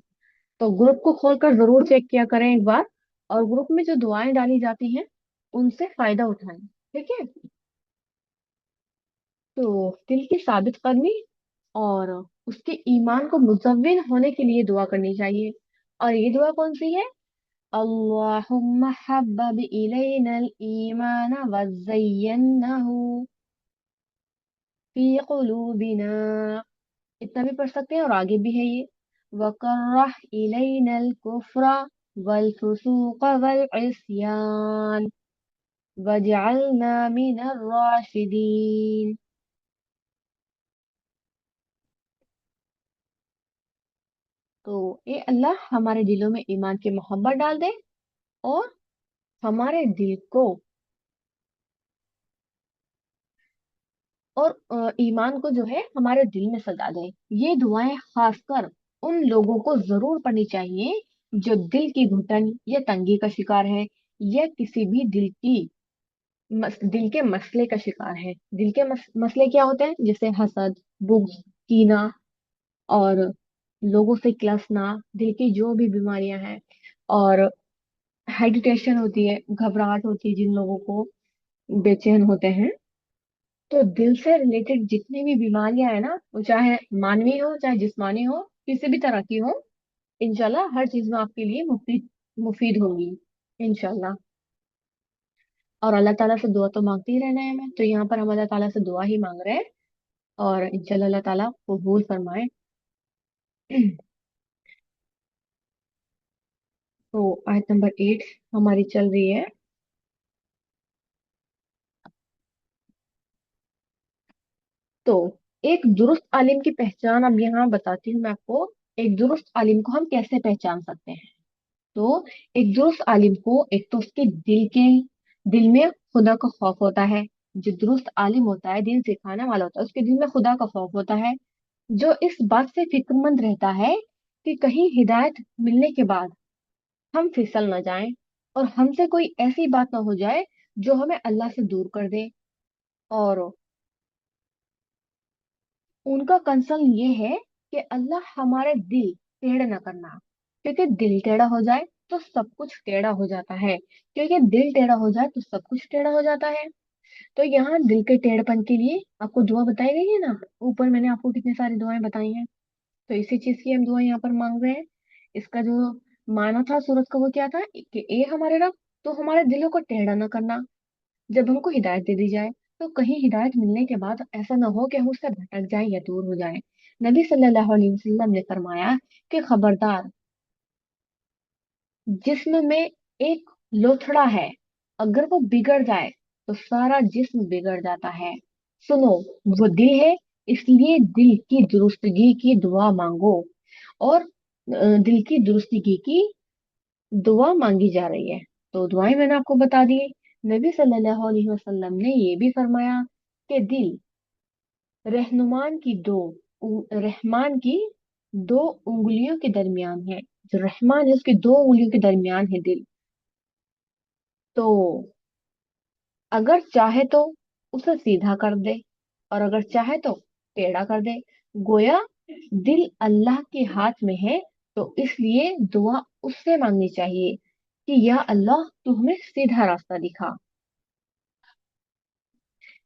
तो ग्रुप को खोलकर जरूर चेक किया करें एक बार, और ग्रुप में जो दुआएं डाली जाती हैं उनसे फायदा उठाएं। ठीक है। तो दिल की साबित कदमी और उसके ईमान को मुतमिन होने के लिए दुआ करनी चाहिए। और ये दुआ कौन सी है? अल्लाहुम्मा हब्बब इलैनल ईमान वज़य्यनहु फी कुलूबिना। इतना भी पढ़ सकते हैं, और आगे भी है ये, वकर्रह इलैनल कुफ्रा वल फुसूक वल इस्यान वजअलना मिनर राशिदीन। तो ये अल्लाह हमारे दिलों में ईमान की मोहब्बत डाल दे और हमारे दिल को और ईमान को जो है हमारे दिल में सजा दे। ये दुआएं खासकर उन लोगों को जरूर पढ़नी चाहिए जो दिल की घुटन या तंगी का शिकार है, या किसी भी दिल के मसले का शिकार है। दिल के मसले क्या होते हैं? जैसे हसद, बुग़्ज़, कीना, और लोगों से किलसना, दिल की जो भी बीमारियां हैं, और हेजिटेशन होती है, घबराहट होती है जिन लोगों को, बेचैन होते हैं। तो दिल से रिलेटेड जितनी भी बीमारियां है ना, वो चाहे मानवी हो चाहे जिस्मानी हो, किसी भी तरह की हो, इंशाल्लाह हर चीज में आपके लिए मुफीद मुफीद होगी इंशाल्लाह। और अल्लाह ताला से दुआ तो मांगते ही रहना है हमें, तो यहाँ पर हम अल्लाह ताला से दुआ ही मांग रहे हैं, और इंशाल्लाह अल्लाह ताला कबूल फरमाए। तो आयत नंबर 8 हमारी चल रही है। तो एक दुरुस्त आलिम की पहचान अब यहाँ बताती हूँ मैं आपको। एक दुरुस्त आलिम को हम कैसे पहचान सकते हैं? तो एक दुरुस्त आलिम को एक तो उसके दिल में खुदा का खौफ होता है। जो दुरुस्त आलिम होता है, दीन सिखाने वाला होता है, उसके दिल में खुदा का खौफ होता है, जो इस बात से फिक्रमंद रहता है कि कहीं हिदायत मिलने के बाद हम फिसल न जाएं और हमसे कोई ऐसी बात ना हो जाए जो हमें अल्लाह से दूर कर दे। और उनका कंसर्न ये है कि अल्लाह हमारे दिल टेढ़े न करना, क्योंकि दिल टेढ़ा हो जाए तो सब कुछ टेढ़ा हो जाता है। क्योंकि दिल टेढ़ा हो जाए तो सब कुछ टेढ़ा हो जाता है। तो यहाँ दिल के टेढ़पन के लिए आपको दुआ बताई गई है ना, ऊपर मैंने आपको कितनी सारी दुआएं बताई हैं। तो इसी चीज की हम दुआ यहाँ पर मांग रहे हैं। इसका जो माना था सूरत का, वो क्या था कि ए हमारे रब, तो हमारे दिलों को टेढ़ा न करना। जब हमको हिदायत दे दी जाए, तो कहीं हिदायत मिलने के बाद ऐसा ना हो कि हम उससे भटक जाएं या दूर हो जाएं। नबी सल्लल्लाहु अलैहि वसल्लम ने फरमाया कि खबरदार, जिस्म में एक लोथड़ा है, अगर वो बिगड़ जाए तो सारा जिस्म बिगड़ जाता है। सुनो, वो दिल है, इसलिए दिल की दुरुस्तगी की दुआ मांगो। और दिल की दुरुस्तगी की दुआ मांगी जा रही है। तो दुआएं मैंने आपको बता दी। नबी सल्लल्लाहु अलैहि वसल्लम ने ये भी फरमाया कि दिल रहमान की दो उंगलियों के दरमियान है। जो रहमान है उसकी दो उंगलियों के दरमियान है दिल। तो अगर चाहे तो उसे सीधा कर दे, और अगर चाहे तो टेढ़ा कर दे। गोया दिल अल्लाह के हाथ में है, तो इसलिए दुआ उससे मांगनी चाहिए कि या अल्लाह तू हमें सीधा रास्ता दिखा।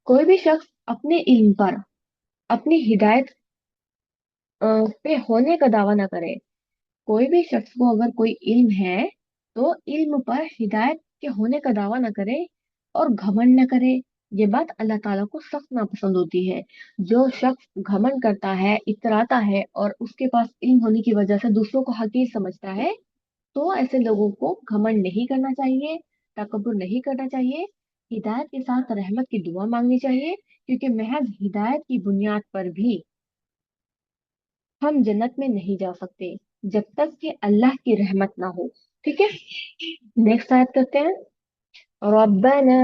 कोई भी शख्स अपने इल्म पर, अपनी हिदायत पे होने का दावा ना करे। कोई भी शख्स को अगर कोई इल्म है, तो इल्म पर हिदायत के होने का दावा ना करे और घमंड न करे। ये बात अल्लाह ताला को सख्त नापसंद होती है। जो शख्स घमंड करता है, इतराता है, और उसके पास इल्म होने की वजह से दूसरों को हकीर समझता है, तो ऐसे लोगों को घमंड नहीं करना चाहिए, तकब्बुर नहीं करना चाहिए। हिदायत के साथ रहमत की दुआ मांगनी चाहिए, क्योंकि महज हिदायत की बुनियाद पर भी हम जन्नत में नहीं जा सकते जब तक कि अल्लाह की रहमत ना हो। ठीक है, नेक्स्ट आयत करते हैं। रब्बना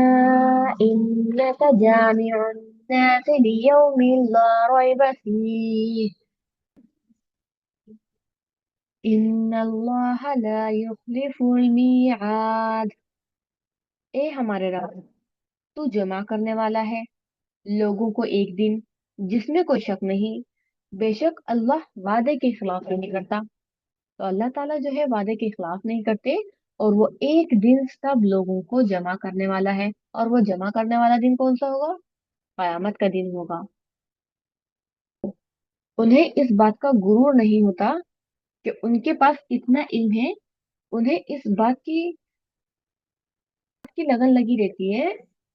इन्नका जामिउन नास लियौमिन ला रैब फीह इन्नल्लाह ला युखलिफुल मिआद। ए हमारे रब, तू जमा करने वाला है लोगों को एक दिन जिसमें कोई शक नहीं। बेशक अल्लाह वादे के खिलाफ नहीं करता। तो अल्लाह ताला जो है वादे के खिलाफ नहीं करते, और वो एक दिन सब लोगों को जमा करने वाला है। और वो जमा करने वाला दिन कौन सा होगा? कयामत का दिन होगा। उन्हें इस बात का गुरूर नहीं होता कि उनके पास इतना इल्म है। उन्हें इस बात की लगन लगी रहती है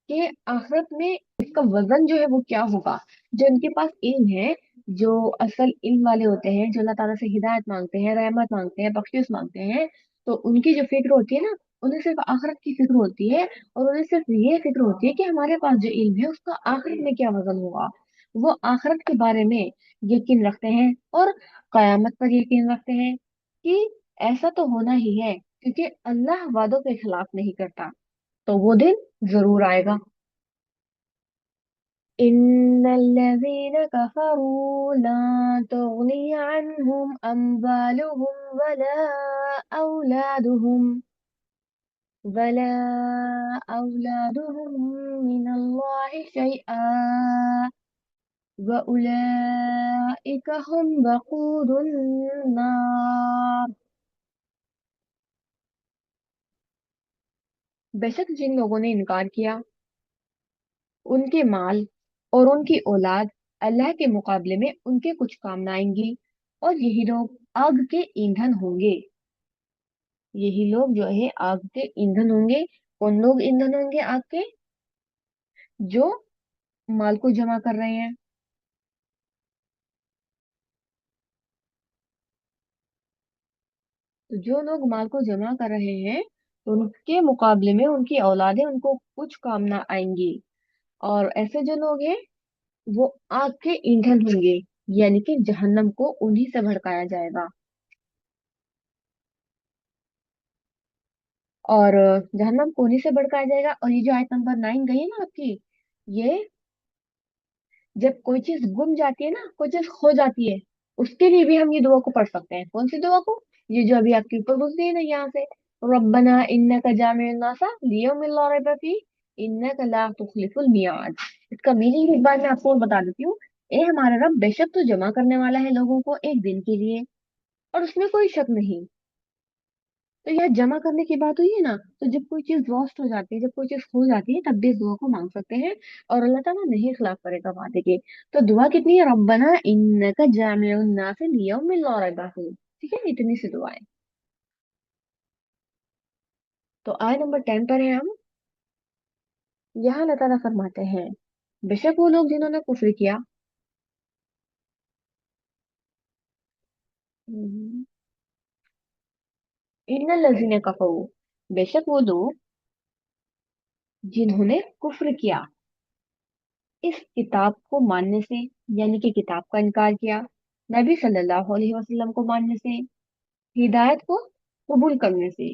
कि आखिरत में इसका वजन जो है वो क्या होगा। जो इनके पास इल्म है, जो असल इल्म वाले होते हैं, जो अल्लाह ताला से हिदायत मांगते हैं, रहमत मांगते हैं, बख्शिश मांगते हैं, तो उनकी जो फिक्र होती है ना, उन्हें सिर्फ आखिरत की फिक्र होती है। और उन्हें सिर्फ ये फिक्र होती है कि हमारे पास जो इल्म है उसका आखिरत में क्या वजन होगा। वो आखिरत के बारे में यकीन रखते हैं, और कयामत पर यकीन रखते हैं कि ऐसा तो होना ही है, क्योंकि अल्लाह वादों के खिलाफ नहीं करता। तो वो दिन जरूर आएगा। इन्नल्लज़ीना कफरू ला तुगनी अन्हुम अम्वालुहुम औलादुहुम वला औलादुहुम मिनल्लाहि शैआ व उलाइका हुम वक़ूदुन नार। बेशक जिन लोगों ने इनकार किया, उनके माल और उनकी औलाद अल्लाह के मुकाबले में उनके कुछ काम न आएंगी, और यही लोग आग के ईंधन होंगे। यही लोग जो है आग के ईंधन होंगे। कौन लोग ईंधन होंगे आग के? जो माल को जमा कर रहे हैं। तो जो लोग माल को जमा कर रहे हैं, तो उनके मुकाबले में उनकी औलादें उनको कुछ काम ना आएंगी। और ऐसे जो लोग हैं वो आग के ईंधन होंगे, यानी कि जहन्नम को उन्हीं से भड़काया जाएगा। और जहन्नम को उन्हीं से भड़काया जाएगा। और ये जो आयत नंबर 9 गई है ना आपकी, ये जब कोई चीज गुम जाती है ना, कोई चीज खो जाती है, उसके लिए भी हम ये दुआ को पढ़ सकते हैं। कौन सी दुआ को? ये जो अभी आपके ऊपर गुजरी है ना यहाँ से, रब्बना इन्नका जामिउन नासा लियौमिन ला रैब फीह इन्नका ला तुखलिफुल मियाद। इसका मीनिंग एक बार मैं आपको और बता देती हूँ। ए हमारा रब, बेशक तो जमा करने वाला है लोगों को एक दिन के लिए, और उसमें कोई शक नहीं। तो यह जमा करने की बात हुई है ना, तो जब कोई चीज लॉस्ट हो जाती है, जब कोई चीज खो जाती है, तब भी इस दुआ को मांग सकते हैं। और अल्लाह ताला नहीं खिलाफ करेगा वादे के। तो दुआ कितनी है? रब्बना इन्नका जामिउन नास लियौमिन ला रैब फीह। ठीक है, इतनी सी दुआ है। तो आय नंबर 10 पर है हम। यहाँ अल्लाह ताला फरमाते हैं, बेशक वो लोग जिन्होंने कुफ्र किया। इन्नल लजीना कफरू, बेशक वो लोग जिन्होंने कुफ्र किया इस किताब को मानने से, यानी कि किताब का इनकार किया, नबी सल्लल्लाहु अलैहि वसल्लम को मानने से, हिदायत को कबूल करने से,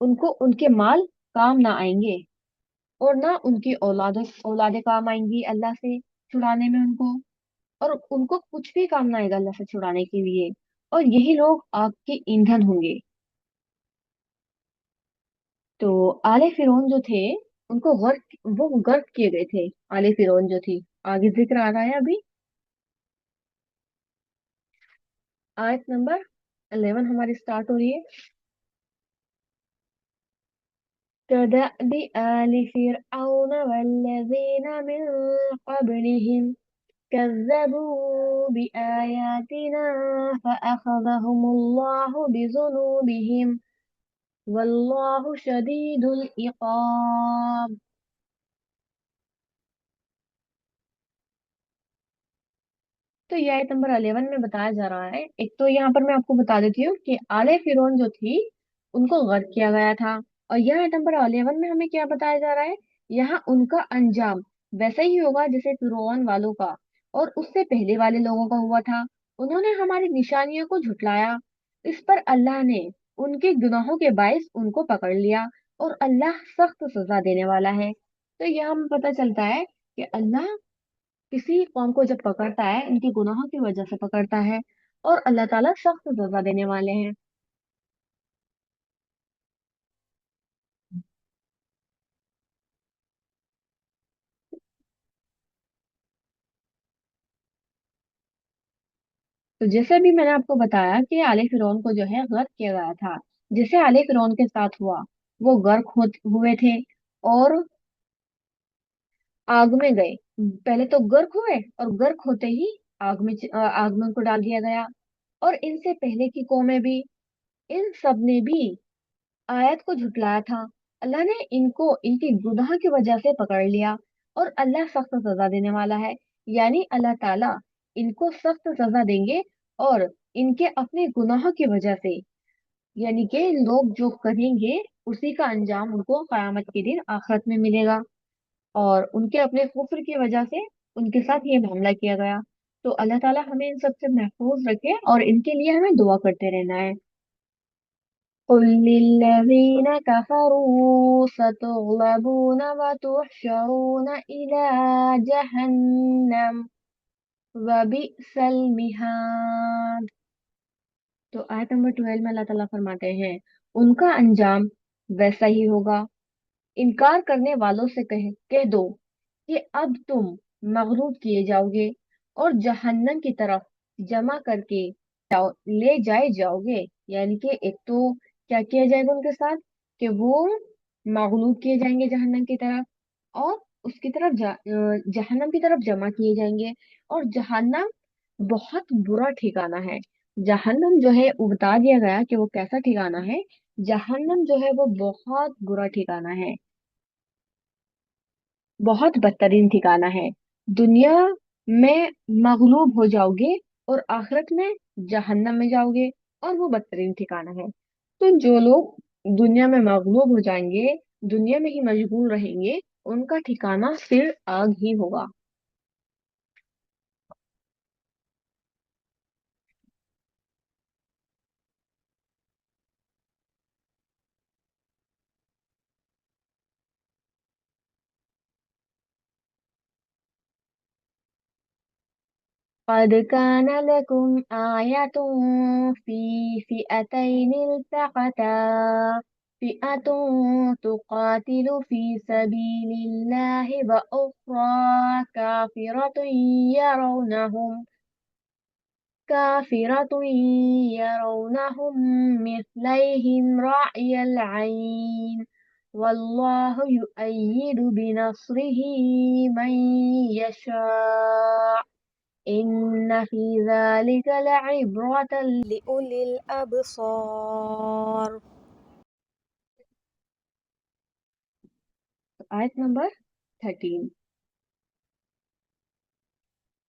उनको उनके माल काम ना आएंगे, और ना उनकी औलादों औलादे काम आएंगी अल्लाह से छुड़ाने में उनको। और उनको कुछ भी काम ना आएगा अल्लाह से छुड़ाने के लिए। और यही लोग आग के ईंधन होंगे। तो आले फिरौन जो थे, उनको गर्क वो गर्क किए गए थे। आले फिरौन जो थी, आगे जिक्र आ रहा है अभी। आयत नंबर 11 हमारी स्टार्ट हो रही है। كدأب آل فرعون والذين من قبلهم كذبوا بآياتنا فأخذهم الله بذنوبهم والله شديد العقاب। तो ये आयत नंबर 11 में बताया जा रहा है। एक तो यहाँ पर मैं आपको बता देती हूँ कि आले फिरौन जो थी उनको गर्क किया गया था। और यह आयत नंबर 11 में हमें क्या बताया जा रहा है, यहाँ उनका अंजाम वैसा ही होगा जैसे फिरौन वालों का और उससे पहले वाले लोगों का हुआ था। उन्होंने हमारी निशानियों को झुटलाया। इस पर अल्लाह ने उनके गुनाहों के बायस उनको पकड़ लिया और अल्लाह सख्त सजा देने वाला है। तो यह हमें पता चलता है कि अल्लाह किसी कौम को जब पकड़ता है इनके गुनाहों की वजह से पकड़ता है, और अल्लाह ताला सख्त सजा देने वाले हैं। तो जैसे भी मैंने आपको बताया कि आले फिरौन को जो है गर्क किया गया था, जैसे आले फिरौन के साथ हुआ, वो गर्क हुए थे और आग में गए। पहले तो गर्क हुए और गर्क होते ही आग में उनको डाल दिया गया। और इनसे पहले की कौमें भी, इन सब ने भी आयत को झुटलाया था। अल्लाह ने इनको इनके गुनाह की वजह से पकड़ लिया और अल्लाह सख्त सजा देने वाला है। यानी अल्लाह ताला इनको सख्त सजा देंगे और इनके अपने गुनाहों की वजह से, यानी कि लोग जो करेंगे उसी का अंजाम उनको कयामत के दिन आखिरत में मिलेगा। और उनके अपने कुफ्र की वजह से उनके साथ ये मामला किया गया। तो अल्लाह ताला हमें इन सब से महफूज रखे और इनके लिए हमें दुआ करते रहना है। قل للذين كفروا ستغلبون وتحشرون إلى جهنم وبئس المهاد। तो आयत नंबर 12 में अल्लाह ताला फरमाते हैं, उनका अंजाम वैसा ही होगा। इनकार करने वालों से कह दो कि अब तुम मगलूब किए जाओगे और जहन्नम की तरफ जमा करके ले जाए जाओगे। यानी कि एक तो क्या किया जाएगा उनके साथ, कि वो मगलूब किए जाएंगे जहन्नम की तरफ, और उसकी तरफ जहन्नम की तरफ जमा किए जाएंगे। और जहन्नम बहुत बुरा ठिकाना है। जहन्नम जो है वो बता दिया गया कि वो कैसा ठिकाना है। जहन्नम जो है वो बहुत बुरा ठिकाना है, बहुत बदतरीन ठिकाना है। दुनिया में मगलूब हो जाओगे और आखिरत में जहन्नम में जाओगे, और वो बदतरीन ठिकाना है। तो जो लोग दुनिया में मगलूब हो जाएंगे, दुनिया में ही मशगूल रहेंगे, उनका ठिकाना फिर आग ही होगा। قد كان لكم آية في فئتين التقتا، فئة تقاتل في سبيل الله وأخرى كافرة يرونهم مثليهم رأي العين، والله يؤيد بنصره من يشاء، إن في ذلك لعبرة لأولي الأبصار. आयत नंबर 13।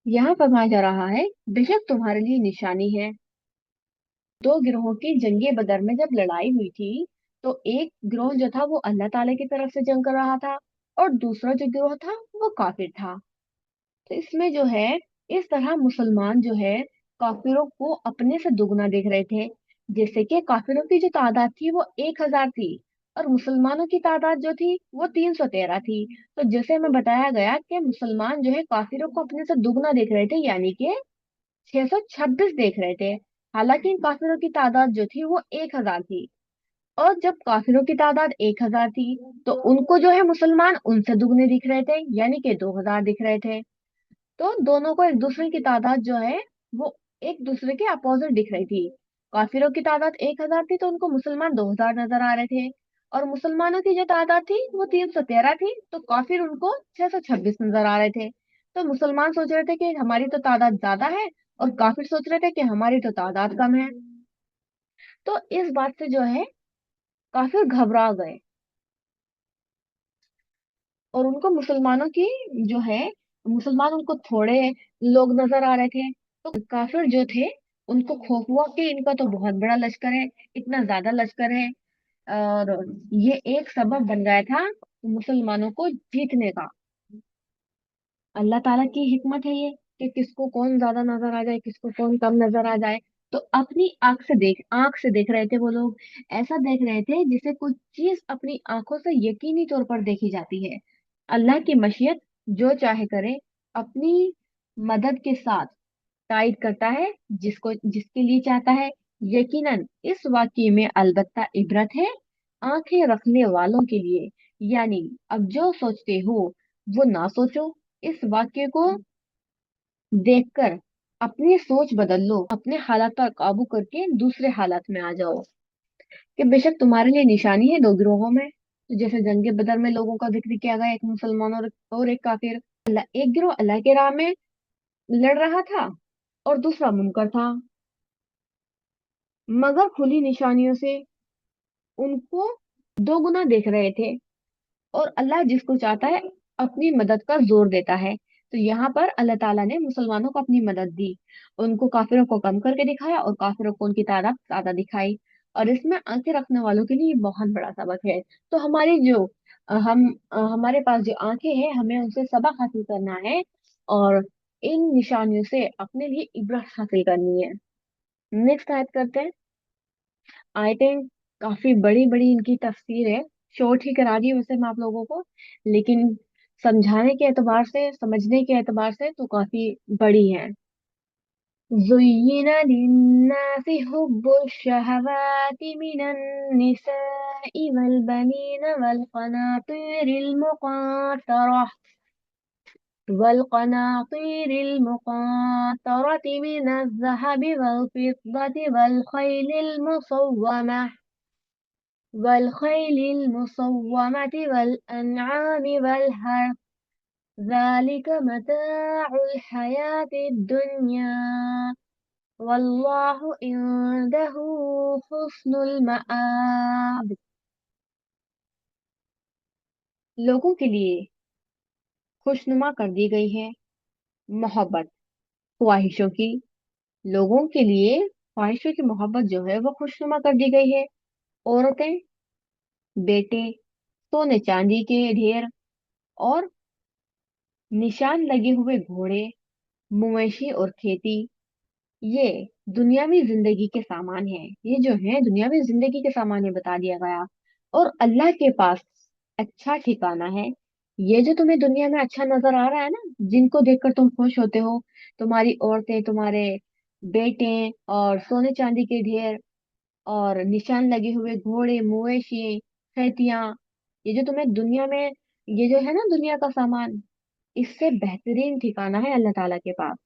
यहाँ फरमाया जा रहा है, बेशक तुम्हारे लिए निशानी है। दो गिरोहों की जंगे बदर में जब लड़ाई हुई थी, तो एक गिरोह जो था वो अल्लाह ताला की तरफ से जंग कर रहा था और दूसरा जो गिरोह था वो काफिर था। तो इसमें जो है, इस तरह मुसलमान जो है काफिरों को अपने से दुगना देख रहे थे। जैसे कि काफिरों की जो तादाद थी वो 1,000 थी और मुसलमानों की तादाद जो थी वो 313 थी। तो जैसे हमें बताया गया कि मुसलमान जो है काफिरों को अपने से दुगना देख रहे थे, यानी कि 626 देख रहे थे। हालांकि इन काफिरों की तादाद जो थी वो 1,000 थी। और जब काफिरों की तादाद 1,000 थी, तो उनको जो है मुसलमान उनसे दुगने दिख रहे थे, यानी कि 2,000 दिख रहे थे। तो दोनों को एक दूसरे की तादाद जो है वो एक दूसरे के अपोजिट दिख रही थी। काफिरों की तादाद 1,000 थी तो उनको मुसलमान 2,000 नजर आ रहे थे, और मुसलमानों की जो तादाद थी वो 313 थी तो काफिर उनको 626 नजर आ रहे थे। तो मुसलमान सोच रहे थे कि हमारी तो तादाद ज्यादा है, और काफिर सोच रहे थे कि हमारी तो तादाद कम है। तो इस बात से जो है काफिर घबरा गए, और उनको मुसलमानों की जो है, मुसलमान उनको थोड़े लोग नजर आ रहे थे। तो काफिर जो थे उनको खौफ हुआ कि इनका तो बहुत बड़ा लश्कर है, इतना ज्यादा लश्कर है, और ये एक सबब बन गया था मुसलमानों को जीतने का। अल्लाह ताला की हिकमत है ये कि किसको कौन ज्यादा नजर आ जाए, किसको कौन कम नजर आ जाए। तो अपनी आंख से देख रहे थे वो लोग, ऐसा देख रहे थे जिसे कुछ चीज अपनी आंखों से यकीनी तौर पर देखी जाती है। अल्लाह की मशीयत जो चाहे करे, अपनी मदद के साथ तायद करता है जिसको जिसके लिए चाहता है। यकीनन इस वाक्य में अलबत्ता इबरत है आंखें रखने वालों के लिए। यानी अब जो सोचते हो वो ना सोचो, इस वाक्य को देखकर अपनी सोच बदल लो, अपने हालात पर काबू करके दूसरे हालात में आ जाओ। कि बेशक तुम्हारे लिए निशानी है दो गिरोहों में, तो जैसे जंग बदर में लोगों का जिक्र किया गया, एक मुसलमान और एक काफिर। एक गिरोह अल्लाह के राह में लड़ रहा था और दूसरा मुनकर था, मगर खुली निशानियों से उनको दो गुना देख रहे थे। और अल्लाह जिसको चाहता है अपनी मदद का जोर देता है। तो यहाँ पर अल्लाह ताला ने मुसलमानों को अपनी मदद दी, उनको काफिरों को कम करके दिखाया और काफिरों को उनकी तादाद ज्यादा दिखाई। और इसमें आंखें रखने वालों के लिए ये बहुत बड़ा सबक है। तो हमारी जो हमारे पास जो आंखें हैं, हमें उनसे सबक हासिल करना है और इन निशानियों से अपने लिए इबरत हासिल करनी है। नेक्स्ट आयत करते हैं। आयतें काफी बड़ी बड़ी इनकी तफसीर है, शॉर्ट ही करा दी है वैसे मैं आप लोगों को, लेकिन समझाने के एतबार से, समझने के एतबार से तो काफी बड़ी है। زين للناس حب الشهوات من النساء والبنين والقناطير المقنطرة من الذهب والفضة والخيل المصومة والأنعام والحرث، ذلك متاع الحياة الدنيا والله عنده حسن المآب۔ लोगों के लिए खुशनुमा कर दी गई है मोहब्बत ख्वाहिशों की। लोगों के लिए ख्वाहिशों की मोहब्बत जो है वो खुशनुमा कर दी गई है। औरतें, बेटे, सोने चांदी के ढेर और निशान लगे हुए घोड़े, मवेशी और खेती, ये दुनियावी जिंदगी के सामान है। ये जो है दुनियावी जिंदगी के सामान है बता दिया गया। और अल्लाह के पास अच्छा ठिकाना है। ये जो तुम्हें दुनिया में अच्छा नजर आ रहा है ना, जिनको देखकर तुम खुश होते हो, तुम्हारी औरतें, तुम्हारे बेटे और सोने चांदी के ढेर और निशान लगे हुए घोड़े, मवेशी, खेतियां, ये जो तुम्हें दुनिया में, ये जो है ना दुनिया का सामान, इससे बेहतरीन ठिकाना है अल्लाह ताला के पास।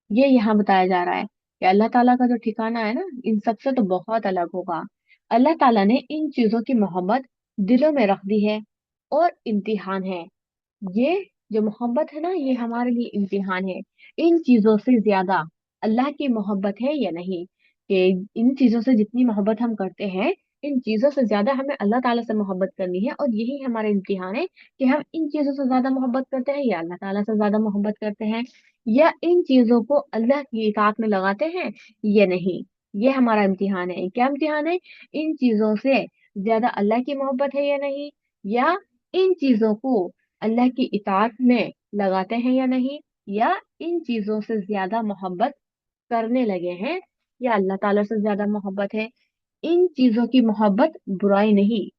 ये यहाँ बताया जा रहा है कि अल्लाह ताला का जो ठिकाना है ना, इन सबसे तो बहुत अलग होगा। अल्लाह ताला ने इन चीजों की मोहब्बत दिलों में रख दी है और इम्तिहान है। ये जो मोहब्बत है ना, ये हमारे लिए इम्तिहान है। इन चीजों से ज्यादा अल्लाह की मोहब्बत है या नहीं, कि इन चीजों से जितनी मोहब्बत हम करते हैं, इन चीजों से ज्यादा हमें अल्लाह ताला से मोहब्बत करनी है। और यही हमारा इम्तिहान है कि हम इन चीजों से ज्यादा मोहब्बत करते हैं या अल्लाह ताला से ज्यादा मोहब्बत करते हैं, या इन चीजों को अल्लाह की इताअत में लगाते हैं या नहीं। ये हमारा इम्तिहान है। क्या इम्तिहान है? इन चीजों से ज्यादा अल्लाह की मोहब्बत है या नहीं, या इन चीजों को अल्लाह की इताअत में लगाते हैं या नहीं, या इन चीजों से ज्यादा मोहब्बत करने लगे हैं, या अल्लाह ताला से ज्यादा मोहब्बत है। इन चीजों की मोहब्बत बुराई नहीं,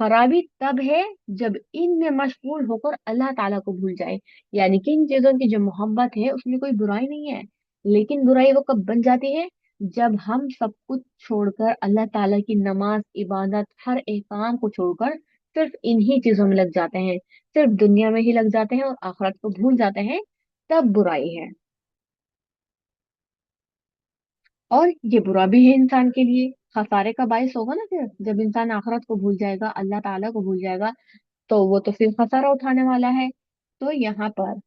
खराबी तब है जब इनमें मशगूल होकर अल्लाह ताला को भूल जाए। यानी कि इन चीजों की जो मोहब्बत है उसमें कोई बुराई नहीं है, लेकिन बुराई वो कब बन जाती है? जब हम सब कुछ छोड़कर अल्लाह ताला की नमाज, इबादत, हर एक काम को छोड़कर सिर्फ इन्हीं चीजों में लग जाते हैं, सिर्फ दुनिया में ही लग जाते हैं और आखिरत को भूल जाते हैं, तब बुराई है। और ये बुरा भी है इंसान के लिए, खसारे का बायस होगा ना। फिर जब इंसान आखिरत को भूल जाएगा, अल्लाह ताला को भूल जाएगा, तो वो तो फिर खसारा उठाने वाला है। तो यहाँ पर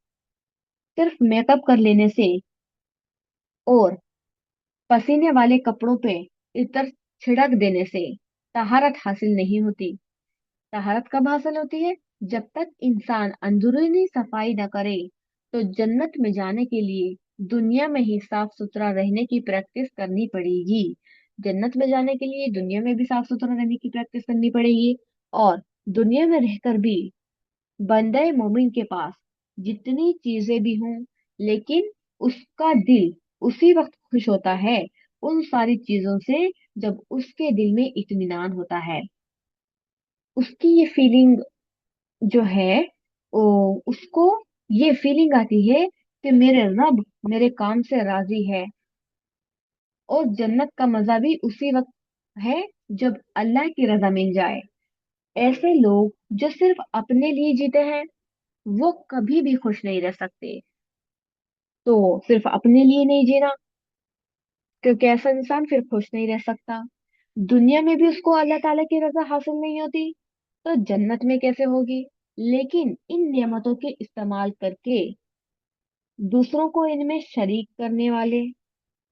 सिर्फ मेकअप कर लेने से और पसीने वाले कपड़ों पे इतर छिड़क देने से तहारत हासिल नहीं होती। तहारत कब हासिल होती है? जब तक इंसान अंदरूनी सफाई न करे। तो जन्नत में जाने के लिए दुनिया में ही साफ सुथरा रहने की प्रैक्टिस करनी पड़ेगी। जन्नत में जाने के लिए दुनिया में भी साफ सुथरा रहने की प्रैक्टिस करनी पड़ेगी। और दुनिया में रहकर भी बंदे मोमिन के पास जितनी चीजें भी हों, लेकिन उसका दिल उसी वक्त खुश होता है उन सारी चीजों से जब उसके दिल में इत्मीनान होता है। उसकी ये फीलिंग जो है, वो उसको ये फीलिंग आती है कि मेरे रब मेरे काम से राजी है। और जन्नत का मजा भी उसी वक्त है जब अल्लाह की रजा मिल जाए। ऐसे लोग जो सिर्फ अपने लिए जीते हैं, वो कभी भी खुश नहीं रह सकते। तो सिर्फ अपने लिए नहीं जीना, क्योंकि ऐसा इंसान फिर खुश नहीं रह सकता। दुनिया में भी उसको अल्लाह ताला की रजा हासिल नहीं होती, तो जन्नत में कैसे होगी। लेकिन इन नियमतों के इस्तेमाल करके दूसरों को इनमें शरीक करने वाले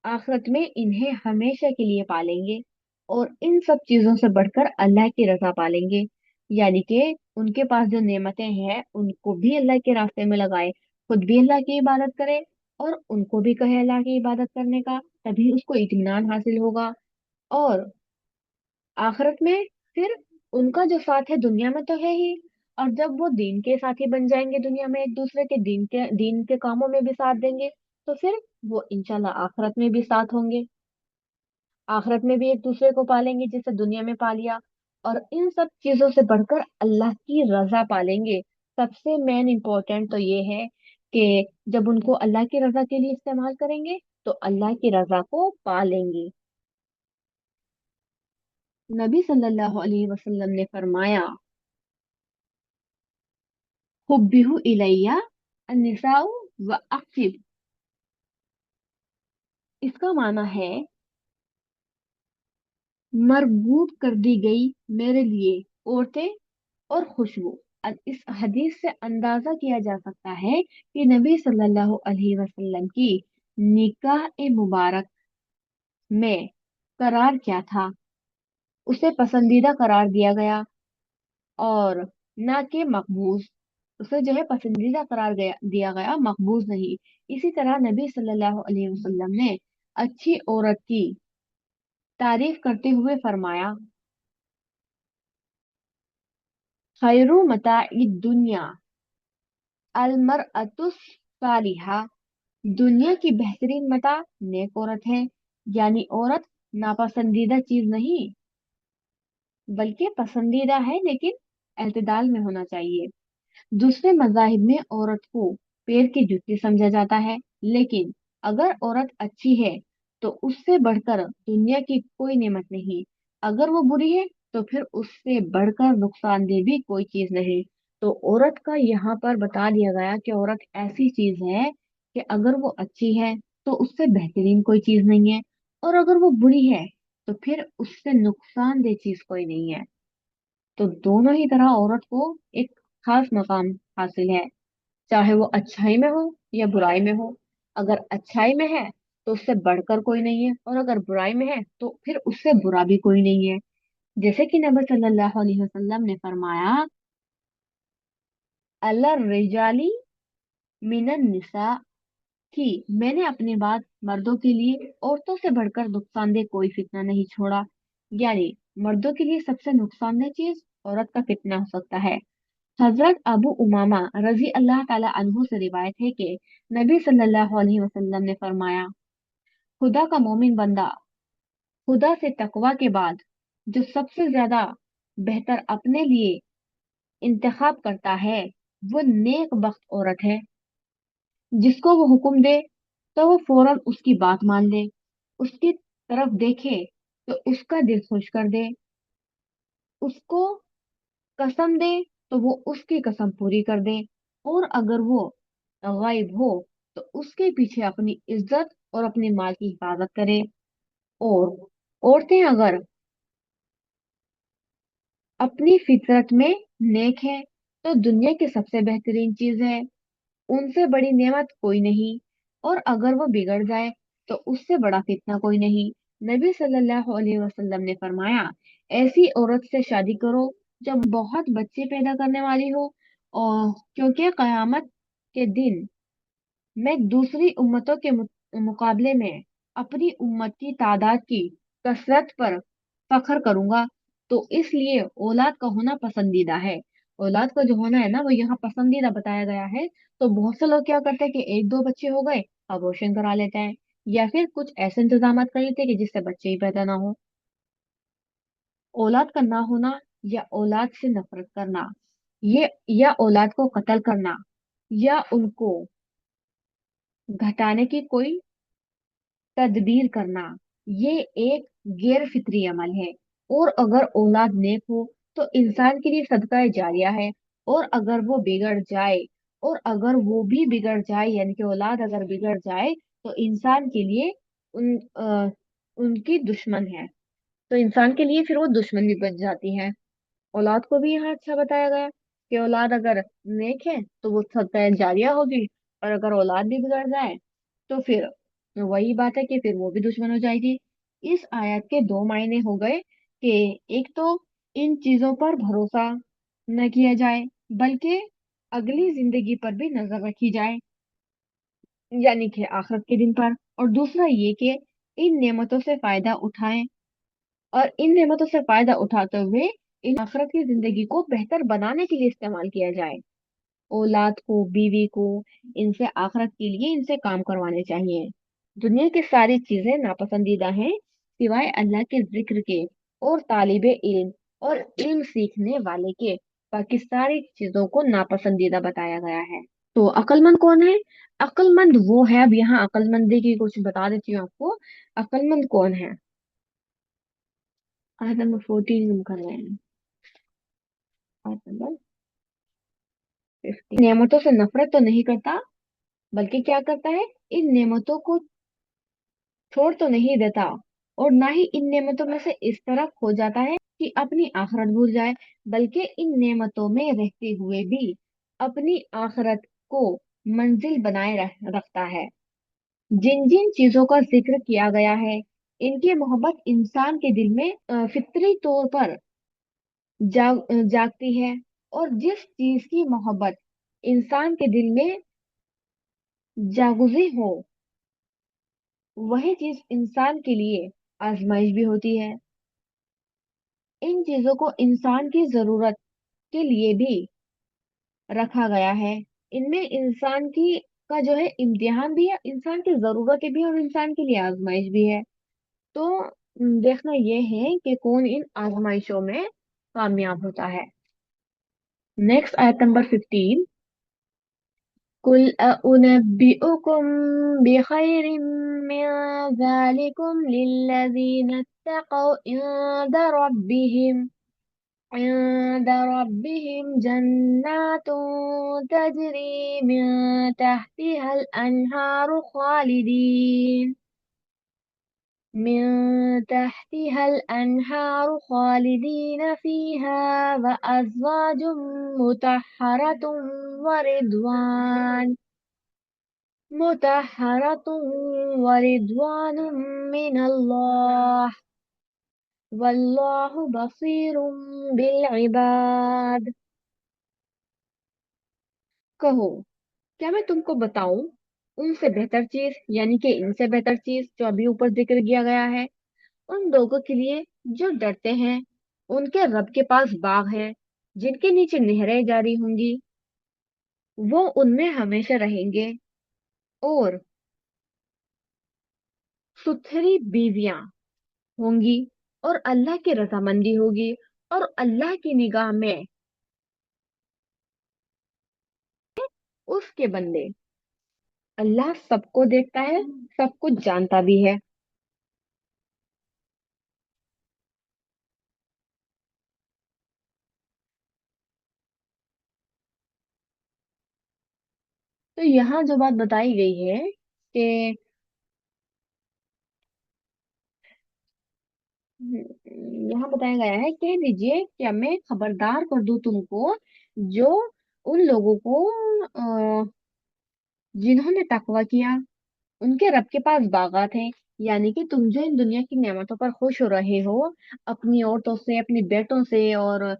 आखिरत में इन्हें हमेशा के लिए पालेंगे, और इन सब चीजों से बढ़कर अल्लाह की रजा पालेंगे। यानी कि उनके पास जो नेमतें हैं उनको भी अल्लाह के रास्ते में लगाए, खुद भी अल्लाह की इबादत करे और उनको भी कहे अल्लाह की इबादत करने का, तभी उसको इत्मीनान हासिल होगा। और आखिरत में फिर उनका जो साथ है दुनिया में तो है ही, और जब वो दीन के साथी बन जाएंगे, दुनिया में एक दूसरे के दीन के कामों में भी साथ देंगे, तो फिर वो इंशाल्लाह आखिरत में भी साथ होंगे। आखिरत में भी एक दूसरे को पालेंगे जैसे दुनिया में पा लिया। और इन सब चीजों से बढ़कर अल्लाह की रजा पालेंगे। सबसे मेन इम्पोर्टेंट तो ये है कि जब उनको अल्लाह की रजा के लिए इस्तेमाल करेंगे तो अल्लाह की रजा को पालेंगे। नबी सल्लल्लाहु अलैहि वसल्लम ने फरमाया, हुब्बिहु इलैया अन्निसाउ व अक्सिब। इसका माना है, मरगूब कर दी गई मेरे लिए औरतें और खुशबू। इस हदीस से अंदाजा किया जा सकता है कि नबी सल्लल्लाहु अलैहि वसल्लम की निकाह ए मुबारक में करार क्या था। उसे पसंदीदा करार दिया गया और ना कि मकबूज। उसे जो है पसंदीदा दिया गया, मकबूज नहीं। इसी तरह नबी सल्लल्लाहु अलैहि वसल्लम ने अच्छी औरत की तारीफ करते हुए फरमाया, खैरु मताइ दुनिया अल मरअतुस सालिहा। दुनिया की बेहतरीन मता नेक औरत है। यानी औरत नापसंदीदा चीज नहीं, बल्कि पसंदीदा है, लेकिन एतदाल में होना चाहिए। दूसरे मजाहिब में औरत को पैर की जुत्ती समझा जाता है, लेकिन अगर औरत अच्छी है तो उससे बढ़कर दुनिया की कोई नेमत नहीं। अगर वो बुरी है तो फिर उससे बढ़कर नुकसानदेह भी कोई चीज नहीं। तो औरत का यहाँ पर बता दिया गया कि औरत ऐसी चीज है कि अगर वो अच्छी है तो उससे बेहतरीन कोई चीज नहीं है, और अगर वो बुरी है तो फिर उससे नुकसानदेह चीज कोई नहीं है। तो दोनों ही तरह औरत को एक खास मकाम हासिल है, चाहे वो अच्छाई में हो या बुराई में हो। अगर अच्छाई में है तो उससे बढ़कर कोई नहीं है, और अगर बुराई में है तो फिर उससे बुरा भी कोई नहीं है। जैसे कि नबी सल्लल्लाहु अलैहि वसल्लम ने फरमाया, अल्लाह रिजाली मिनन निसा, कि मैंने अपनी बात मर्दों के लिए औरतों से बढ़कर नुकसानदेह कोई फितना नहीं छोड़ा। यानी मर्दों के लिए सबसे नुकसानदेह चीज औरत का फितना हो सकता है। हजरत अबू उमामा रजी अल्लाह ताला अन्हु से रिवायत है कि नबी सल्लल्लाहु अलैहि वसल्लम ने फरमाया, खुदा का मोमिन बंदा खुदा से तकवा के बाद जो सबसे ज्यादा बेहतर अपने लिए इंतखाब करता है, वो नेक बख्त औरत है जिसको वो हुक्म दे तो वो फौरन उसकी बात मान ले, उसकी तरफ देखे तो उसका दिल खुश कर दे, उसको कसम दे तो वो उसकी कसम पूरी कर दे, और अगर वो गायब हो तो उसके पीछे अपनी इज्जत और अपने माल की हिफाजत करे। और औरतें अगर अपनी फितरत में नेक है तो दुनिया की सबसे बेहतरीन चीज है, उनसे बड़ी नेमत कोई नहीं। और अगर वो बिगड़ जाए तो उससे बड़ा फितना कोई नहीं। नबी सल्लल्लाहु अलैहि वसल्लम ने फरमाया, ऐसी औरत से शादी करो जो बहुत बच्चे पैदा करने वाली हो, और क्योंकि कयामत के दिन मैं दूसरी उम्मतों के मुकाबले में अपनी उम्मत की तादाद की कसरत पर फख्र करूंगा। तो इसलिए औलाद का होना पसंदीदा है। औलाद का जो होना है ना वो यहाँ पसंदीदा बताया गया है। तो बहुत से लोग क्या करते हैं कि एक दो बच्चे हो गए, अबॉर्शन करा लेते हैं, या फिर कुछ ऐसे इंतजाम कर लेते हैं कि जिससे बच्चे ही पैदा ना हो। औलाद का ना होना या औलाद से नफरत करना, ये या औलाद को कत्ल करना या उनको घटाने की कोई तदबीर करना, ये एक गैर फितरी अमल है। और अगर औलाद नेक हो तो इंसान के लिए सदका जारिया है। और अगर वो बिगड़ जाए, और अगर वो भी बिगड़ जाए यानी कि औलाद अगर बिगड़ जाए तो इंसान के लिए उनकी दुश्मन है। तो इंसान के लिए फिर वो दुश्मन भी बन जाती है। औलाद को भी यहाँ अच्छा बताया गया कि औलाद अगर नेक है तो वो सदका जारिया होगी, और अगर औलाद भी बिगड़ जाए तो फिर वही बात है कि फिर वो भी दुश्मन हो जाएगी। इस आयत के दो मायने हो गए कि एक तो इन चीजों पर भरोसा न किया जाए, बल्कि अगली जिंदगी पर भी नजर रखी जाए, यानी कि आखिरत के दिन पर। और दूसरा ये कि इन नेमतों से फायदा उठाएं, और इन नेमतों से फायदा उठाते हुए इन आखिरत की जिंदगी को बेहतर बनाने के लिए इस्तेमाल किया जाए। औलाद को, बीवी को, इनसे आखिरत के लिए इनसे काम करवाने चाहिए। दुनिया की सारी चीजें नापसंदीदा हैं सिवाय अल्लाह के जिक्र के और तालिबे इल्म और इल्म सीखने वाले के। बाकी सारी चीजों को नापसंदीदा बताया गया है। तो अक्लमंद कौन है? अक्लमंद वो है, अब यहाँ अक्लमंदी की कुछ बता देती हूँ आपको। अक्लमंद कौन है? आयत नंबर 14 हम कर रहे हैं। आयत नंबर 15। नेमतों से नफरत तो नहीं करता, बल्कि क्या करता है, इन नेमतों को छोड़ तो नहीं देता, और ना ही इन नेमतों में से इस तरह खो जाता है कि अपनी आखिरत भूल जाए, बल्कि इन नेमतों में रहते हुए भी अपनी आखिरत को मंजिल बनाए रखता है। जिन जिन चीजों का जिक्र किया गया है, इनकी मोहब्बत इंसान के दिल में फितरी तौर पर जागती है। और जिस चीज की मोहब्बत इंसान के दिल में जागुजी हो, वही चीज इंसान के लिए आजमाइश भी होती है। इन चीजों को इंसान की जरूरत के लिए भी रखा गया है। इनमें इंसान की का जो है इम्तिहान भी है, इंसान की जरूरतें भी हैं, और इंसान के लिए आजमाइश भी है। तो देखना यह है कि कौन इन आजमाइशों में कामयाब होता है। नेक्स्ट आयत नंबर 15। कुल अउनब्बिउकुम बिखैरिम मिन ज़ालिकुम लिल्लज़ीना इत्तक़ौ عند ربهم جنات تجري من تحتها الأنهار خالدين فيها وأزواج مطهرة ورضوان مطهرة ورضوان من الله والله بصير بالعباد। कहो, क्या मैं तुमको बताऊं उनसे बेहतर चीज, यानी कि इनसे बेहतर चीज जो अभी ऊपर जिक्र किया गया है, उन लोगों के लिए जो डरते हैं। उनके रब के पास बाग है जिनके नीचे नहरें जारी होंगी, वो उनमें हमेशा रहेंगे, और सुथरी बीवियां होंगी, और अल्लाह की रजामंदी होगी, और अल्लाह की निगाह में उसके बंदे। अल्लाह सबको देखता है, सब कुछ जानता भी है। तो यहाँ जो बात बताई गई है कि यहाँ बताया गया है, कह दीजिए क्या मैं खबरदार कर दूं तुमको, जो उन लोगों को जिन्होंने तकवा किया, उनके रब के पास बागात हैं। यानी कि तुम जो इन दुनिया की नेमतों पर खुश हो रहे हो, अपनी औरतों से, अपने बेटों से, और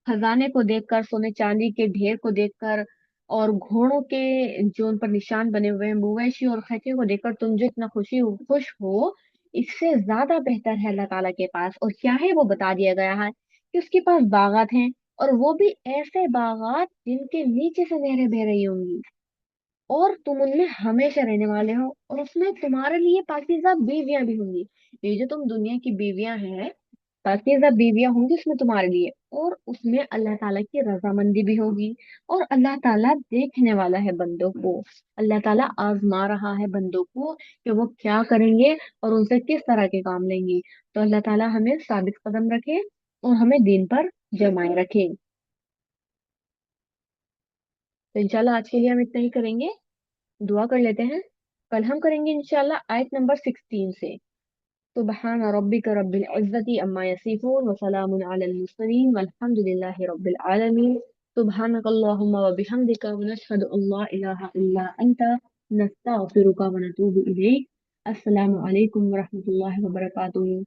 खजाने को देखकर, सोने चांदी के ढेर को देखकर, और घोड़ों के जो उन पर निशान बने हुए हैं, मवेशी और खच्चर को देखकर तुम जो इतना खुश हो, इससे ज्यादा बेहतर है अल्लाह ताला के पास। और क्या है वो बता दिया गया है कि उसके पास बागात हैं, और वो भी ऐसे बागात जिनके नीचे से नहरें बह रही होंगी, और तुम उनमें हमेशा रहने वाले हो, और उसमें तुम्हारे लिए पाकीज़ा बीवियां भी होंगी। ये जो तुम दुनिया की बीवियां हैं, पाकीज़ा बीवियां होंगी उसमें तुम्हारे लिए, और उसमें अल्लाह ताला की रजामंदी भी होगी। और अल्लाह ताला देखने वाला है बंदों को, अल्लाह ताला आजमा रहा है बंदों को कि वो क्या करेंगे और उनसे किस तरह के काम लेंगे। तो अल्लाह ताला हमें साबित कदम रखे और हमें दीन पर जमाए रखे। तो इंशाल्लाह आज के लिए हम इतना ही करेंगे, दुआ कर लेते हैं। कल हम करेंगे इंशाल्लाह आयत नंबर 16 से। सुबहान रब्बिक रब्बिल इज्जति अम्मा यसिफून व सलामुन अलल मुरसलीन वल्हम्दुलिल्लाहि रब्बिल आलमीन। सुबहानक अल्लाहुम्मा व बिहम्दिका व नशहदु अल्ला इलाहा इल्ला अंता नस्तगफिरुका व नतूबु इलैक। अस्सलामु अलैकुम व रहमतुल्लाहि व बरकातुहू।